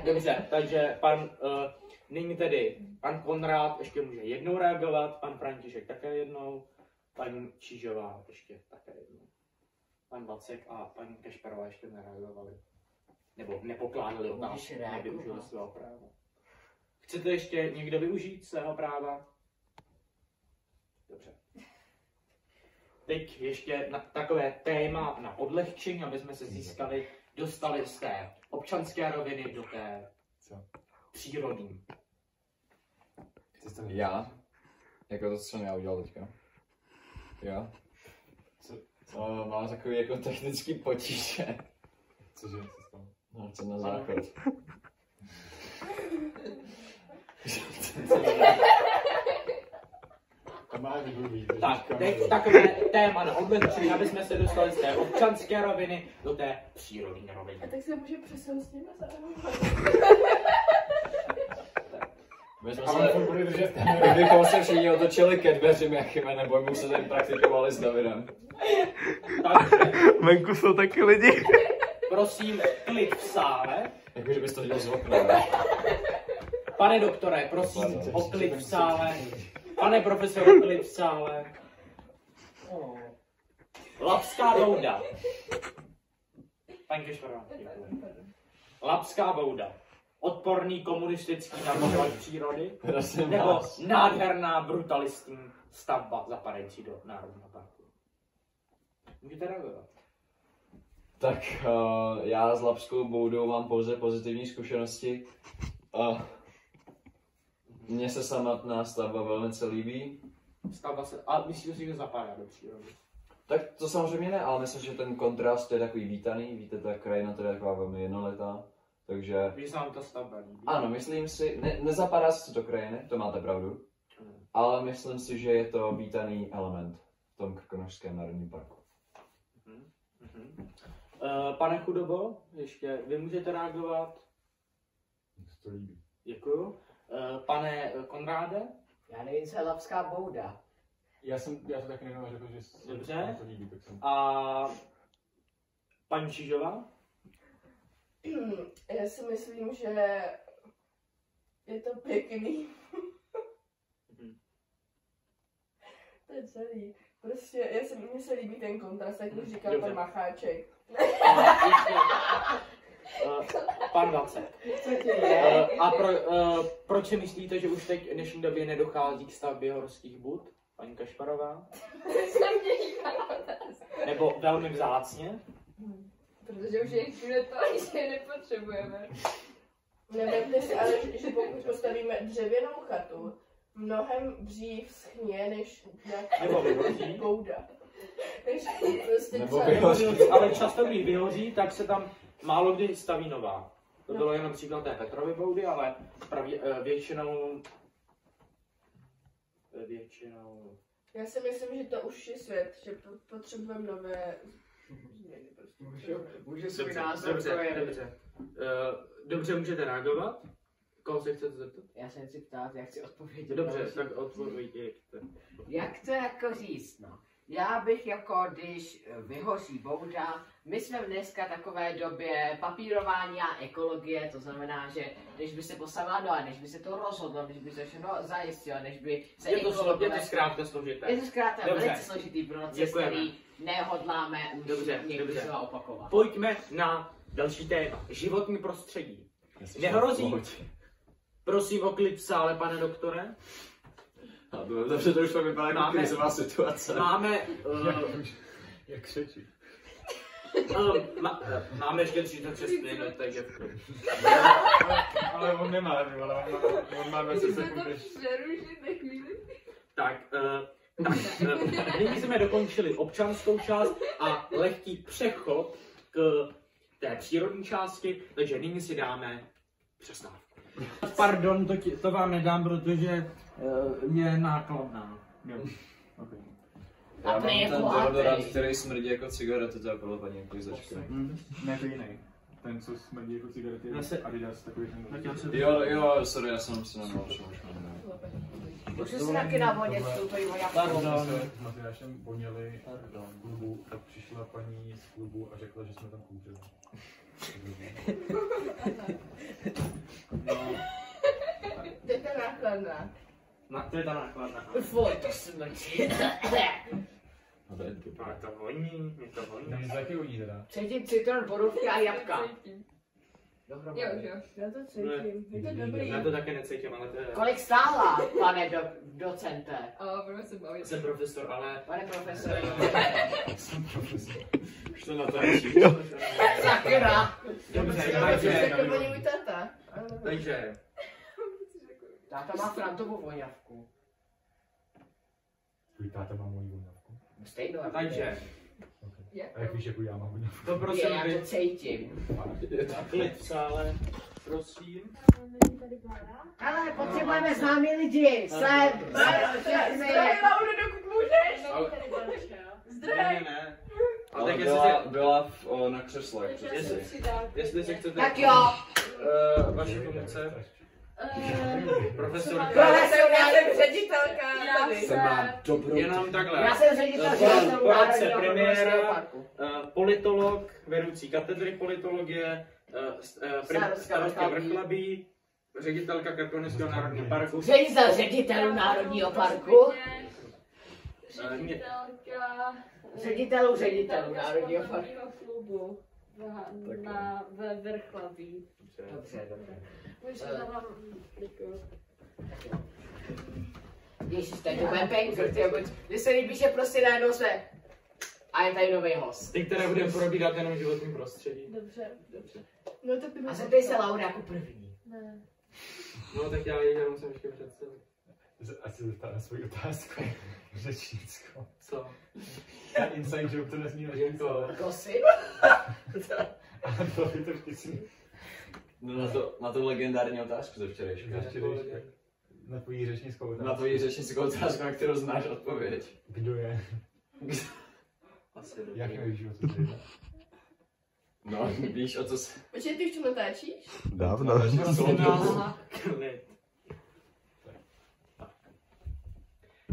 Dobře, takže nyní tedy pan Konrád ještě může jednou reagovat, pan František také jednou, paní Čížová ještě také jednou. Pan Vacek a paní Kašparová ještě nereagovali. Nebo nepokládali otázku, nevyužili svého práva. Chcete ještě někdo využít svého práva? Dobře. Teď ještě na takové téma na odlehčení, aby jsme se dostali z té občanské roviny do té přírodní. Já? Jako to, co jsem já udělal teďka? Jo? Mám takový jako technický potíže. Cože se stalo? No, co na záchod. Tak, teď takové téma na odlehčení, aby jsme se dostali z té občanské roviny do té přírodní roviny. A tak se může přesunout s nimi Kdybychom se všichni otočili ke dveřím, jak jme, nebo my se tady praktikovali s Davidem. Venku jsou taky lidi. Prosím, klid v sále. Jakože bys to viděl z okna. Pane doktore, prosím o klid v sále. Pane profesore, klid v sále. Lapská bouda. Paní Kešvarová, děkuji. Lapská bouda. Odporný komunistický nabožovač přírody. Nebo nádherná brutalistní stavba zapadající do Národního parku. Můžete reagovat. Tak já s Lapskou boudou mám pouze pozitivní zkušenosti. Mně se samotná stavba velmi líbí. Stavba se, a myslím si, že zapadá do přírody. Tak to samozřejmě ne, ale myslím, že ten kontrast je takový vítaný. Víte, ta krajina to je taková velmi jednoletá. Takže... Víš, se vám ta stavba líbí? Ano, myslím si, nezapadá se do krajiny, to máte pravdu. Ale myslím si, že je to vítaný element v tom Krkonošském národním parku. Pane Chudobo, ještě vy můžete reagovat. Mně se to líbí. Děkuju. Pane Konráde? Já nevím, co je Lapská bouda. Já to taky nevím, řekl, že se Dobře. to líbí, tak jsem... A paní Čižová? Já si myslím, že je to pěkný. To je celý. Prostě mně se líbí ten kontrast, jak už říkal pan Macháček. Pan Vacek. Proč si myslíte, že už teď v dnešní době nedochází k stavbě horských bud? Paní Kašparová? Nebo velmi vzácně? Protože už je jich všude to, že je nepotřebujeme. Nevemte si ale, že pokud postavíme dřevěnou chatu, mnohem dřív schně, než Nebo vyhoří. bouda. Než prostě Nebo třeba vyhoří. Ale často, když vyhoří, tak se tam málo kdy staví nová. To bylo jenom příklad té Petrovy boudy, ale většinou... Já si myslím, že to už je svět, že potřebujeme nové změny. Prostě. Může svůj názor Dobře. Dobře, můžete reagovat? Koho se chcete zeptat? Já se chci ptát, já chci odpovědět. Dobře, tak odpověďte. Jak to jako říct, no? Já bych jako, když vyhoří bouda, my jsme dneska takové době papírování a ekologie, to znamená, že než by se postavila a než by se to rozhodlo, než by se všechno zajistilo, než by se Je to zkrátka složité. Je to zkrátka velice složitý proces, který nehodláme už někdy znovu opakovat. Pojďme na další téma. Životní prostředí. Nehrozí? Prosím o klid v sále, pane doktore. Dobře, to už to vypadá jako krizová situace. Máme... Jak křečí. Máme ještě 36 minut, takže... Ale on nemá, ale on má 20 sekund. Tak, nyní jsme dokončili občanskou část a lehký přechod k té přírodní části, takže nyní si dáme přestávku. Pardon, to vám nedám, protože je nákladná. Okay. Já mám ten deodorant, který smrdí jako cigarety, to je podle paní Klizačky. Ne, to jiný. Ten, co smrdí jako cigarety, Adidas, takový ten... Jo, sorry, já jsem si nemohl přemýšlet. Můžu si taky navodit tu vojáku. S Matyášem voněli v klubu, tak přišla paní z klubu a řekla, že jsme tam kouřili. To je ta nákladná. To je ta nákladná. Fuj, to smrdí. Ale to voní, mě to voní. Tam taky voní teda. Cítím citron, borůvky a jabka. Jo, že jo. Já to cítím. Je to dobrý. Já to také necítím, ale to je... Kolik stála, pane docente? Budeme se bavit. Jsem profesor, ale... Pane profesore. Už to na to nečí. Sakra. Dobře, takže... Táta má Frantovu voňavku. Tvůj táta má moji voňavku. Stejnou. Takže... A jak víš, jakou já mám voňavku? To prosím, já to cítím. klid v sále, prosím. Ale potřebujeme známý lidi. Sem. Zdravím, Lauro, dokud můžeš. Ne. Ale byla na křeslech. Jestli se chcete... Tak jo. Vaše funkce. Profesor. Já jsem ředitelka tady. Jenom takhle. Já jsem ředitel Poradce premiéra, politolog, vedoucí katedry politologie, starosta Vrchlabí, ředitelka Krkonošského národního parku. Ředitelů národního parku. Ředitelů národního parku. Klubu ve Vrchlabí. Dobře. Děkuju. Ježiš, teď to bude pejnkr, ty se líbí, že prostě najednou jsme... A je tady nový host. Ty, které budeme probírat jenom životním prostředí. Dobře. Dobře. No tak ty A zeptej se Laura jako první. Ne. No tak já ji musím ještě představit. Ať se zeptá na svou otázku. Řečnickou. Co? Inside joke to nesmí říct, ale... Gossip? Ale bylo by to vtipný. No na to legendární otázku ze včerejška. Na tvojí řečnickou otázku. Na tvoji řečnickou otázku, na kterou znáš odpověď. Kdo je? Asi dobrý. Jak nevíš, o co jde? No, víš o co se... Počkej, ty už to natáčíš? Dávno. Prosím vás, Aha. klid.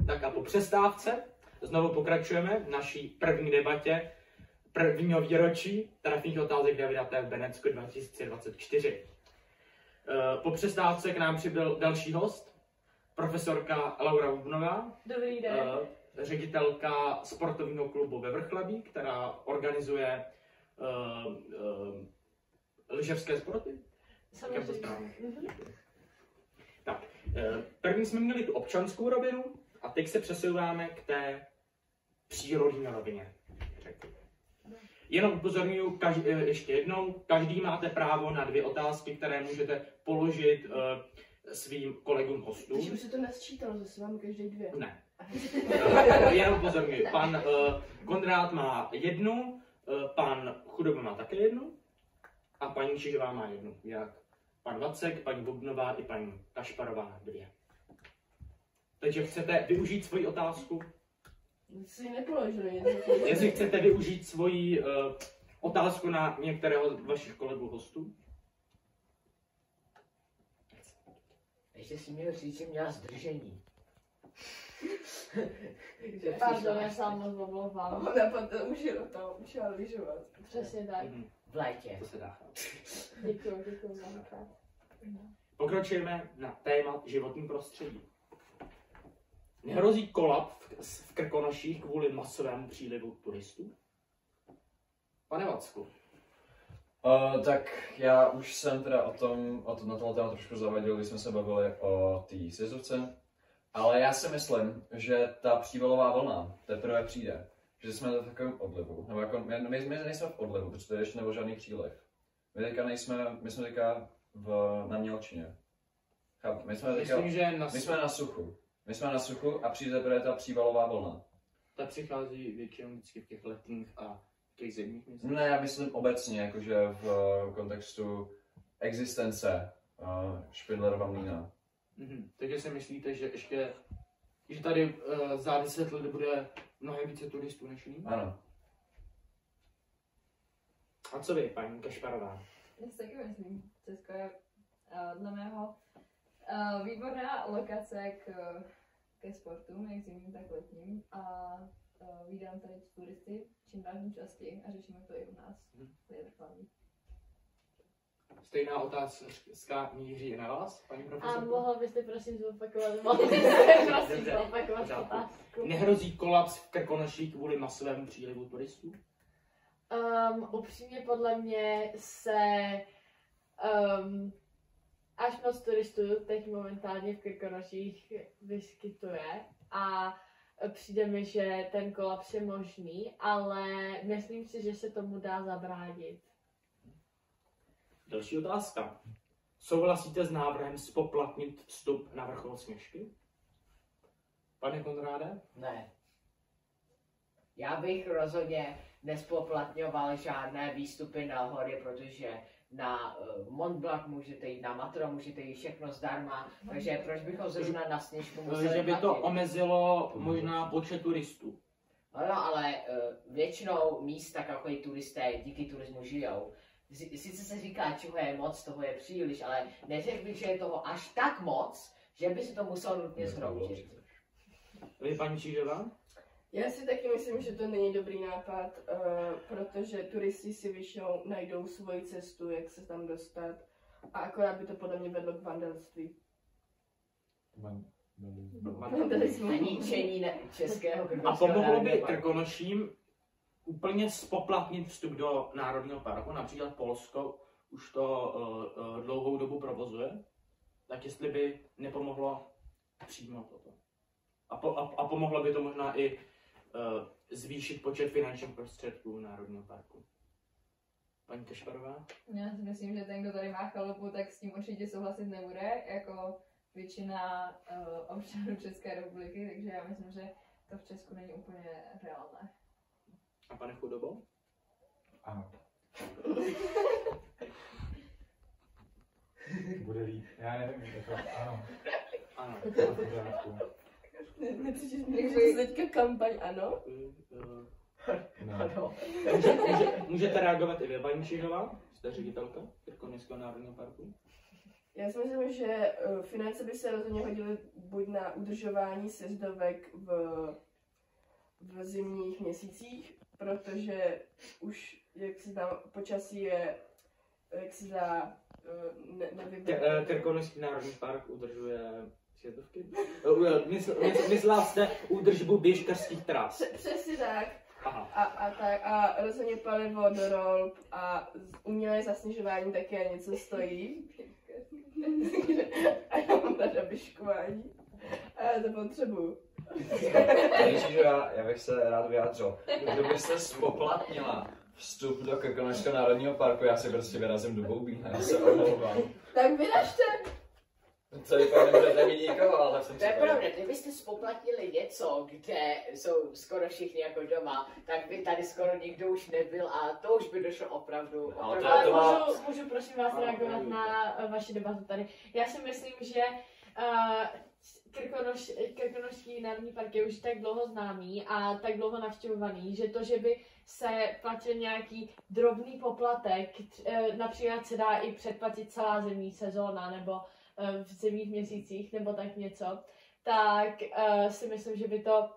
Tak a po přestávce znovu pokračujeme v naší první debatě prvního výročí trefných otázek Davida v Benecku 2024. Po přestávce k nám přibyl další host, profesorka Laura Bubnová, Dobrý den. ředitelka sportovního klubu ve Vrchlabí, která organizuje lyžařské sporty. Říkám to správně. Tak, první jsme měli tu občanskou rovinu a teď se přesouváme k té přírodní rovině. Jenom upozorňuji ještě jednou, každý máte právo na 2 otázky, které můžete položit svým kolegům hostům. Takže už se to nesčítalo, zase máme každý 2. Ne. Jenom upozorňuji, pan Konrád má 1, pan Chudoba má také 1 a paní Čižová má 1. Jak pan Vacek, paní Bubnová i paní Kašparová 2. Takže chcete využít svoji otázku? Si nepoložili. Jestli chcete využít svoji otázku na některého z vašich kolegů hostů? Ještě si měl říct, že měla zdržení. Pardon, já sám moc omlouvám. Ona potom učila lyžovat. Přesně tak. V létě. To se dá. Děkuji mnohokrát. Pokračujeme na téma životní prostředí. Nehrozí kolaps v Krkonoších kvůli masovému přílivu turistů? Pane Vacku. Tak já už jsem teda na tohle téma trošku zavadil, když jsme se bavili o té sjezovce. Ale já si myslím, že ta přívalová vlna teprve přijde. Že jsme v takovém odlivu. Nebo jako, my nejsme v odlivu, protože to ještě nebyl žádný příliv. My jsme teďka na mělčině. My jsme na suchu. My jsme na suchu a přijde teprve ta přívalová vlna. Ta přichází většinou vždycky v těch letních a těch zimních měsících. Ne, já myslím obecně, jakože v kontextu existence Špindlerova mlýna. Takže si myslíte, že ještě, že tady za 10 let bude mnohem více turistů než nyní? Ano. A co vy, paní Kašparová? Já si taky myslím, Česko je dle mého výborná lokace ke sportům, jak zimním, tak letním. A vídám tady turisty čím dál tím častěji a řešíme to i u nás. To je Vrchlabí. Stejná otázka míří na vás, paní A profesorko? mohla byste prosím zopakovat otázku? Nehrozí kolaps v Krkonoších kvůli masovému přílivu turistů? Upřímně podle mě se až moc turistů teď momentálně v Krkonoších vyskytuje a přijde mi, že ten kolaps je možný, ale myslím si, že se tomu dá zabránit. Další otázka. Souhlasíte s návrhem spoplatnit vstup na vrchol Sněžky? Pane Konráde? Ne. Já bych rozhodně nespoplatňoval žádné výstupy na hory, protože na Mont Blanc můžete jít, na Matra můžete jít, všechno zdarma, takže proč bychom zrovna na Sněžku museli Že by to platit? omezilo možná počet turistů. Ano, ale většinou místa, jako i turisté, díky turismu žijou. Sice se říká, čeho je moc, toho je příliš, ale neřekl bych, že je toho až tak moc, že by se to muselo nutně zhroutit. Vy, paní Čížová? Já si taky myslím, že to není dobrý nápad, protože turisti si většinou najdou svoji cestu, jak se tam dostat. A akorát by to podle mě vedlo k vandalství. Vandalismu. A ničení českého A krkonošského pomohlo by národního parku. Krkonoším úplně spoplatnit vstup do Národního parku, například Polsko už to dlouhou dobu provozuje, tak jestli by nepomohlo přímo toto. A pomohlo by to možná i zvýšit počet finančních prostředků Národního parku. Paní Kašparová? Já si myslím, že ten, kdo tady má chalupu, tak s tím určitě souhlasit nebude, jako většina občanů České republiky, takže já myslím, že to v Česku není úplně reálné. A pane Chudobo? Ano. Bude líp. Já nevím, jako ano. Ano. V pořádku. Necítíš mě, že je teďka kampaň, ano? No. Můžete reagovat i vy, paní Čižová? Jste ředitelka Krkonošského národního parku? Já si myslím, že finance by se rozhodně hodily buď na udržování sjezdovek v zimních měsících, protože už, jak se tam počasí je, jak se dá, Krkonošský národní park udržuje sjezdovky? Myslela jste údržbu běžkařských tras? Přesně tak. Aha. A rozhodně palivo do rolb a umělé zasněžování také něco stojí. A já mám ráda biškování. A já to potřebuju. Já bych se rád vyjádřil. Kdybyste spoplatnila vstup do Krkonošského národního parku, já si prostě vyrazím do Boubína, já se omlouvám. Tak vyražte! Co vypadá, nebudete mít nikoho, ale jsem To je pravda, kdybyste spoplatnili něco, kde jsou skoro všichni jako doma, tak by tady skoro nikdo už nebyl a to už by došlo opravdu. Ale můžu prosím vás reagovat na vaši debatu tady. Já si myslím, že Krkonošský národní park je už tak dlouho známý a tak dlouho navštěvovaný, že to, že by se platil nějaký drobný poplatek, například se dá i předplatit celá zimní sezóna nebo v zimních měsících nebo tak něco, tak si myslím, že by to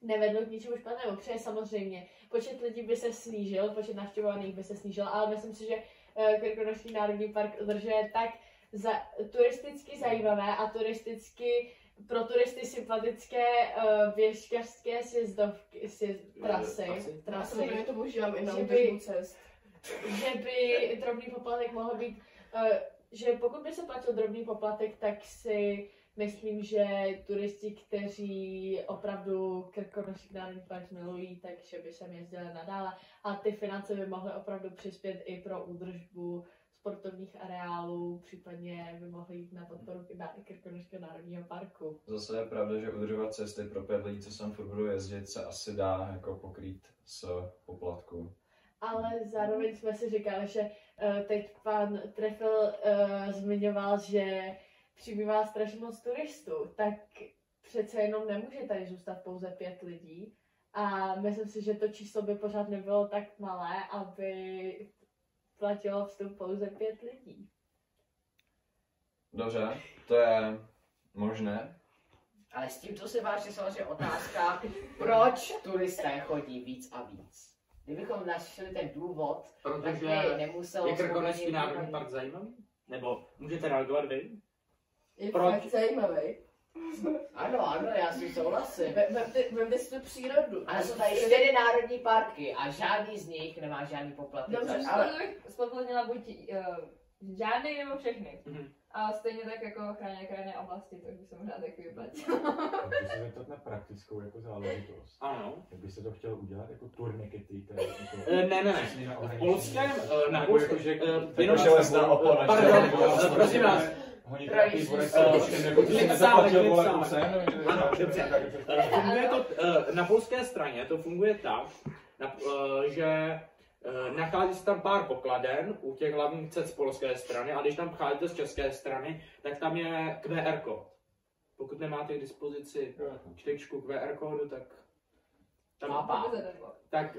nevedlo k ničemu špatnému. Protože samozřejmě počet lidí by se snížil, počet navštěvovaných by se snížil, ale myslím si, že Krkonošský národní park udržuje tak turisticky zajímavé a pro turisty sympatické běžkařské trasy. Samozřejmě to používám i na Že údržbu cest. Že by drobný poplatek mohl být, že pokud by se platil drobný poplatek, tak si myslím, že turisti, kteří opravdu Krkonošský národní park milují, takže by sem jezdili nadále a ty finance by mohly opravdu přispět i pro údržbu sportovních areálů, případně by mohly jít na podporu Krkonošského národního parku. Zase je pravda, že udržovat cesty pro 5 lidí, co sem furt budou jezdit, se asi dá jako pokrýt z poplatku. Ale zároveň jsme si říkali, že teď pan Trefl zmiňoval, že přibývá strašně moc turistů, tak přece jenom nemůže tady zůstat pouze 5 lidí. A myslím si, že to číslo by pořád nebylo tak malé, aby platilo vstup pouze 5 lidí. Dobře, to je možné. Ale s tímto se vážně samozřejmě otázka, proč turisté chodí víc a víc. Kdybychom našli ten důvod, tak by nemuselo... Je Krkonošský národní park zajímavý? Nebo můžete reagovat vy? Je fakt zajímavý. Ano, já si souhlasím. Vemte si tu přírodu. Ale jsou tady 4 národní parky a žádný z nich nemá žádný poplatek. Dobře, ale spoplatnila buď žádný nebo všechny. A stejně tak jako chráněné oblasti, to by se možná taky vyplatilo. Můžu se zeptat na praktickou jako záležitost. Ano. Jak byste to chtěl udělat, jako turnikety, které jako... Ne. V polském, na polském, jenom železná opona. Pardon, prosím vás. Honit nějaký borec, jako ty jsi nezaplatil, vole, cenu. Ano, dobře. Funguje to, na polské straně to funguje tak, že nachází se tam pár pokladen u těch hlavních cest z polské strany a když tam vcházíte z české strany, tak tam je QR kód. Pokud nemáte k dispozici čtečku QR kódu, tak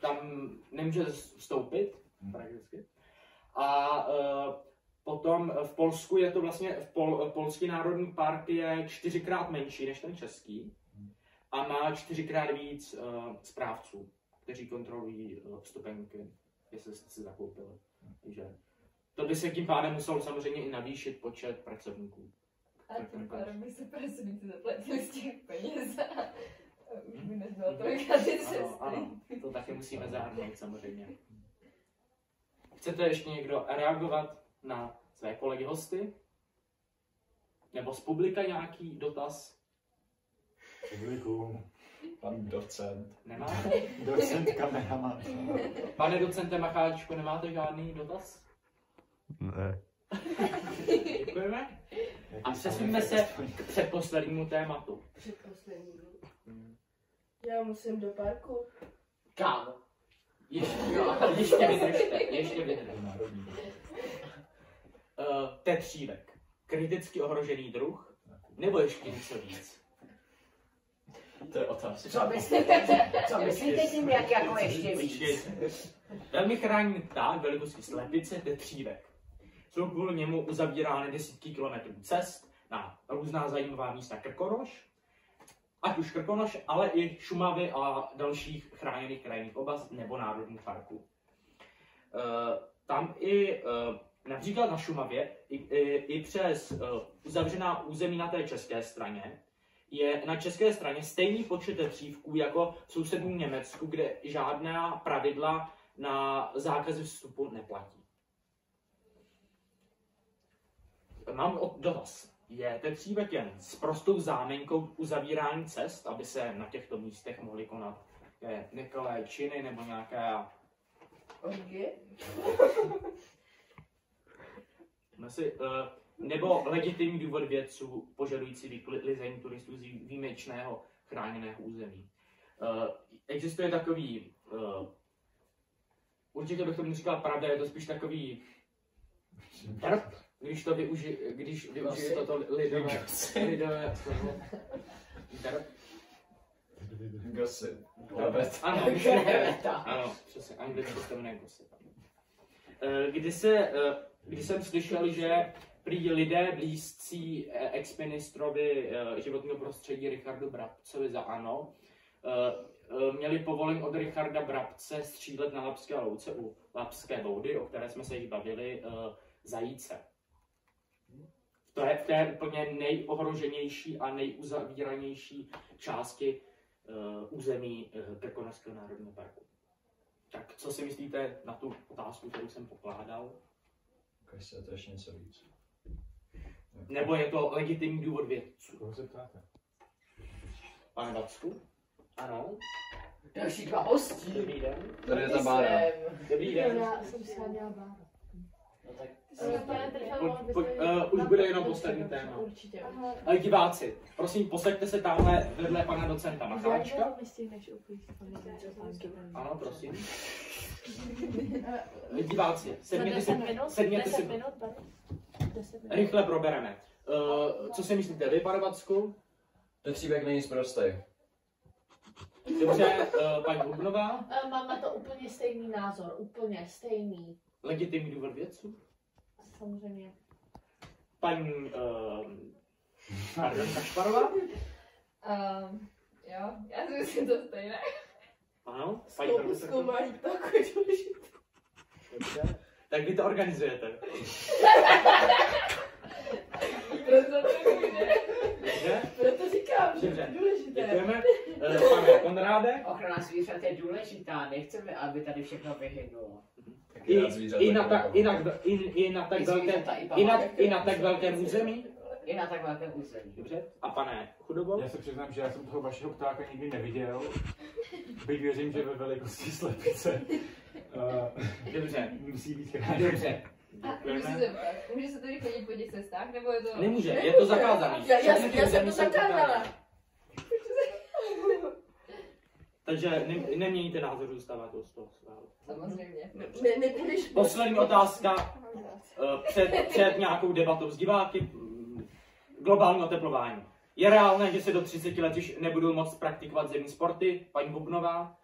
tam nemůžete vstoupit prakticky. A potom v Polsku je to vlastně, polský národní park je 4krát menší než ten český a má 4krát víc správců, kteří kontrolují vstupenky, jestli jste si zakoupili. Takže to by se tím pádem muselo samozřejmě i navýšit počet pracovníků. A tím pádem by se pracovníci zaplatili z těch peněz a už by nezbylo tolika ty cesty. Ano, to taky musíme zahrnout samozřejmě. Chcete ještě někdo reagovat na své kolegy hosty? Nebo z publika nějaký dotaz? Publikum. Pan docent. Nemáte? Docent kameraman. Pane docente Macháčku, nemáte žádný dotaz? Ne. Děkujeme. A přesuneme se k předposlednímu tématu. Předposlední. Já musím do parku. Kam? Ještě vydržte. Tetřívek. Kriticky ohrožený druh? Nebo ještě něco víc? To je otázka. Co myslíte tím, jak jako ještě víc? Velmi chráněný pták velikosti slepice tetřívek. Jsou kvůli němu uzavírány desítky kilometrů cest na různá zajímavá místa Krkonoš, ať už Krkonoš, ale i Šumavy a dalších chráněných krajinných oblastí nebo národních parků. Tam i například na Šumavě, i přes uzavřená území na té české straně, je na české straně stejný počet tetřívků jako v sousedním Německu, kde žádná pravidla na zákazy vstupu neplatí. Mám dotaz. Je tetřívek jen s prostou záminkou uzavírání cest, aby se na těchto místech mohly konat nekalé činy nebo nějaké... Orgie? Nebo legitimní důvod vědců požadující vyklizení turistů z výjimečného chráněného území. Existuje takový... Určitě bych tomu říkal pravda, je to spíš takový... Když využije toto lidové slovo. Gossip. Ano, přesně, anglicky se to jmenuje gossip. Když jsem slyšel, že prý lidé blízcí ex-ministrovi životního prostředí Richardu Brabcovi za ANO měli povolení od Richarda Brabce střílet na Lapské louce u Lapské boudy, o které jsme se již bavili, zajíce. To je v té úplně nejohroženější a nejuzavíranější části území Krkonošského národního parku. Tak co si myslíte na tu otázku, kterou jsem pokládal? Ukaž se, to ještě něco víc. Nebo je to legitimní důvod vědců? Koho se ptáte? Pane Vacku? Ano. Další dva hostí. Dobrý den. Tady je ta Bára. Dobrý den. Já jsem si měla Bára. No tak... Už bude jenom poslední téma. Určitě. Diváci, prosím, posaďte se tamhle vedle pana docenta Macháčka. Ano, prosím. Diváci, sedněte si. Rychle probereme. Co si myslíte vy, pane Vacku? Tetřívek není sprostej. Dobře, paní Bubnová? Mám na to úplně stejný názor, úplně stejný. Legitimní důvod vědců? Samozřejmě. Paní Kašparová? Jo, já si myslím to stejné. Ano, paní profesorka? Zkoumání ptáků je důležité. Dobře. Tak vy to organizujete. Proto říkám, že Dobře. je důležité. Děkujeme. Pane Konráde? Ochrana zvířat je důležitá, nechceme, aby tady všechno vyhynulo. I na tak velkém území? I na tak velkém území. Dobře. A pane Chudobo? Já se přiznám, že já jsem toho vašeho ptáka nikdy neviděl. Byť věřím, že ve velikosti slepice Dobře. musí být chráněn. Dobře. Můžu se zeptat, může se tady chodit po těch cestách, nebo je to... Nemůže, je to zakázané. Já jsem to zakázala. Takže neměníte názor, zůstáváte z toho svého. Samozřejmě. Nepůjdeš... Poslední otázka před nějakou debatou s diváky. Globální oteplování. Je reálné, že se do 30 let již nebudou moct praktikovat zimní sporty? Paní Bubnová?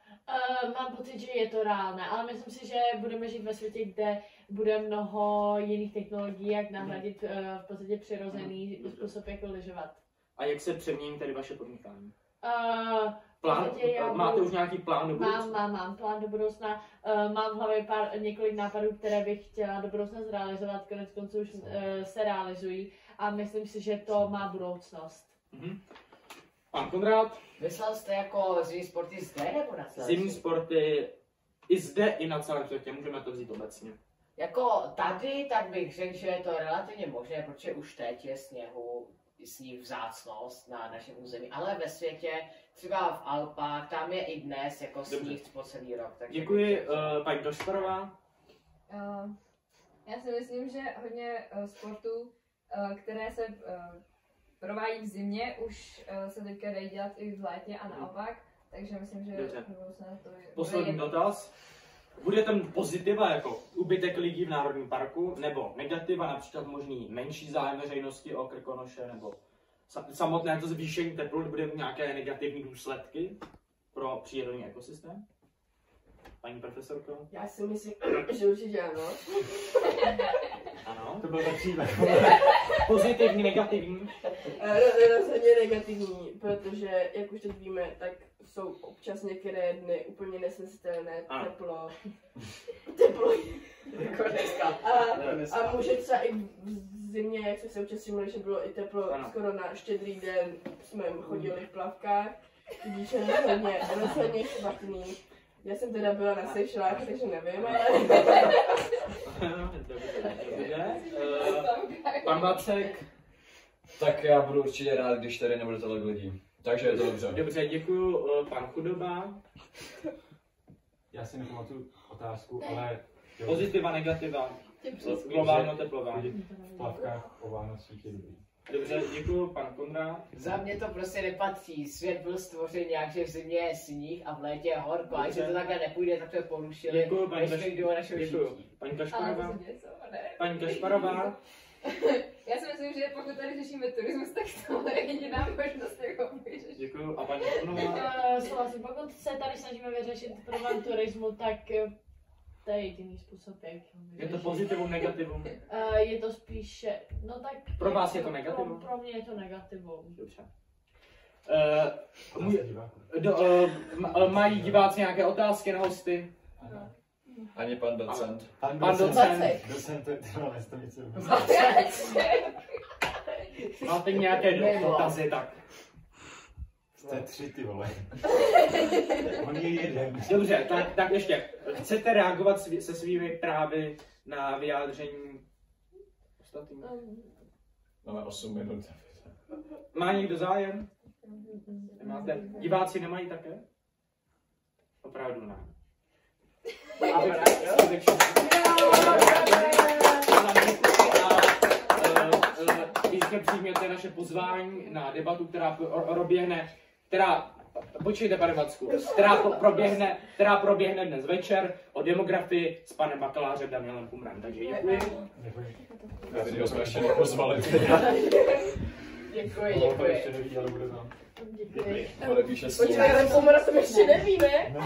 Mám pocit, že je to reálné, ale myslím si, že budeme žít ve světě, kde bude mnoho jiných technologií, jak nahradit v podstatě přirozený způsob, jako lyžovat. A jak se přemění tady vaše podnikání? Plán, máte už nějaký plán do budoucna? Mám plán do budoucna. Mám v hlavě několik nápadů, které bych chtěla do budoucna zrealizovat. Konec konců už se realizují a myslím si, že to má budoucnost. Pan Konrád? Myslel jste jako zimní sporty zde nebo na celém Zimní sporty i zde, i na celém světě, můžeme to vzít obecně. Jako tady, tak bych řekl, že je to relativně možné, protože už teď je sněhu sníh vzácnost na našem území, ale ve světě, třeba v Alpách, tam je i dnes jako sníh po celý rok. Takže Děkuji, paní Kašparová. Já si myslím, že hodně sportů, které se provádí v zimě, už se teďka dají dělat i v létě a naopak, takže myslím, že Dobře. to je Poslední dotaz. Bude ten pozitiva jako úbytek lidí v Národním parku, nebo negativa, například možný menší zájem veřejnosti o Krkonoše, nebo samotné to zvýšení teplot bude mít nějaké negativní důsledky pro přírodní ekosystém? Paní profesorko? Já si myslím, že určitě ano. Ano. To byl ten příběh. Pozitivní, negativní? Rozhodně negativní, protože, jak už teď víme, tak jsou občas některé dny úplně nesnesitelné, teplo. Jako dneska. A může třeba i v zimě, jak jsme se občas všimli, že bylo i teplo, skoro na Štědrý den jsme chodili v plavkách, tudíž je rozhodně špatný. Já jsem teda byla na Seychelách, takže nevím, ale... Pan Vacek? Tak já budu určitě rád, když tady nebude tolik lidí. Takže je to dobře. Dobře, děkuju. Pan Chudoba? Já si nepamatuju otázku, ale... Pozitiva, negativa. Globálně teplová. V plavkách o Vánocích je dobrý. Dobře, děkuju. Pan Konrád? Za mě to prostě nepatří. Svět byl stvořen nějak, že v zimě je sníh a v létě je horko. A když se to takhle nepůjde, tak to porušili. Děkuju, paní Kašparová. Paní Kašparová? Paní Kašparová? Já si myslím, že pokud tady řešíme turismus, tak tohle je jediná možnost, jak ho vyřešit. Děkuju. A paní Konová? Souhlasím, pokud se tady snažíme vyřešit problém turismu, tak to je jediný způsob, jak ho vyřešit. Je to pozitivum, negativum? Je to spíše, no tak... Pro vás je to negativum? Pro mě je to negativum. Dobře. Mají diváci nějaké otázky na hosty? Ani pan docent. Pan docent. Docent, to nestanice. Máte nějaké dotazy, tak. Jste 3, ty vole. On je jeden. Dobře, tak ještě. Chcete reagovat se svými právy na vyjádření ostatních? Máme 8 minut. Má někdo zájem? Nemáte? Diváci nemají také? Opravdu ne. Když přijměte naše pozvání na debatu, která proběhne, počkejte, pane Vacku, která proběhne dnes večer o demografii s panem bakalářem Danielem Kumrem. Takže děkuji. Já jsme ještě nepozvali. Děkuji. Ještě neví, ale bude znám. Děkuji. Počkej, ale Kumra to ještě neví, ne?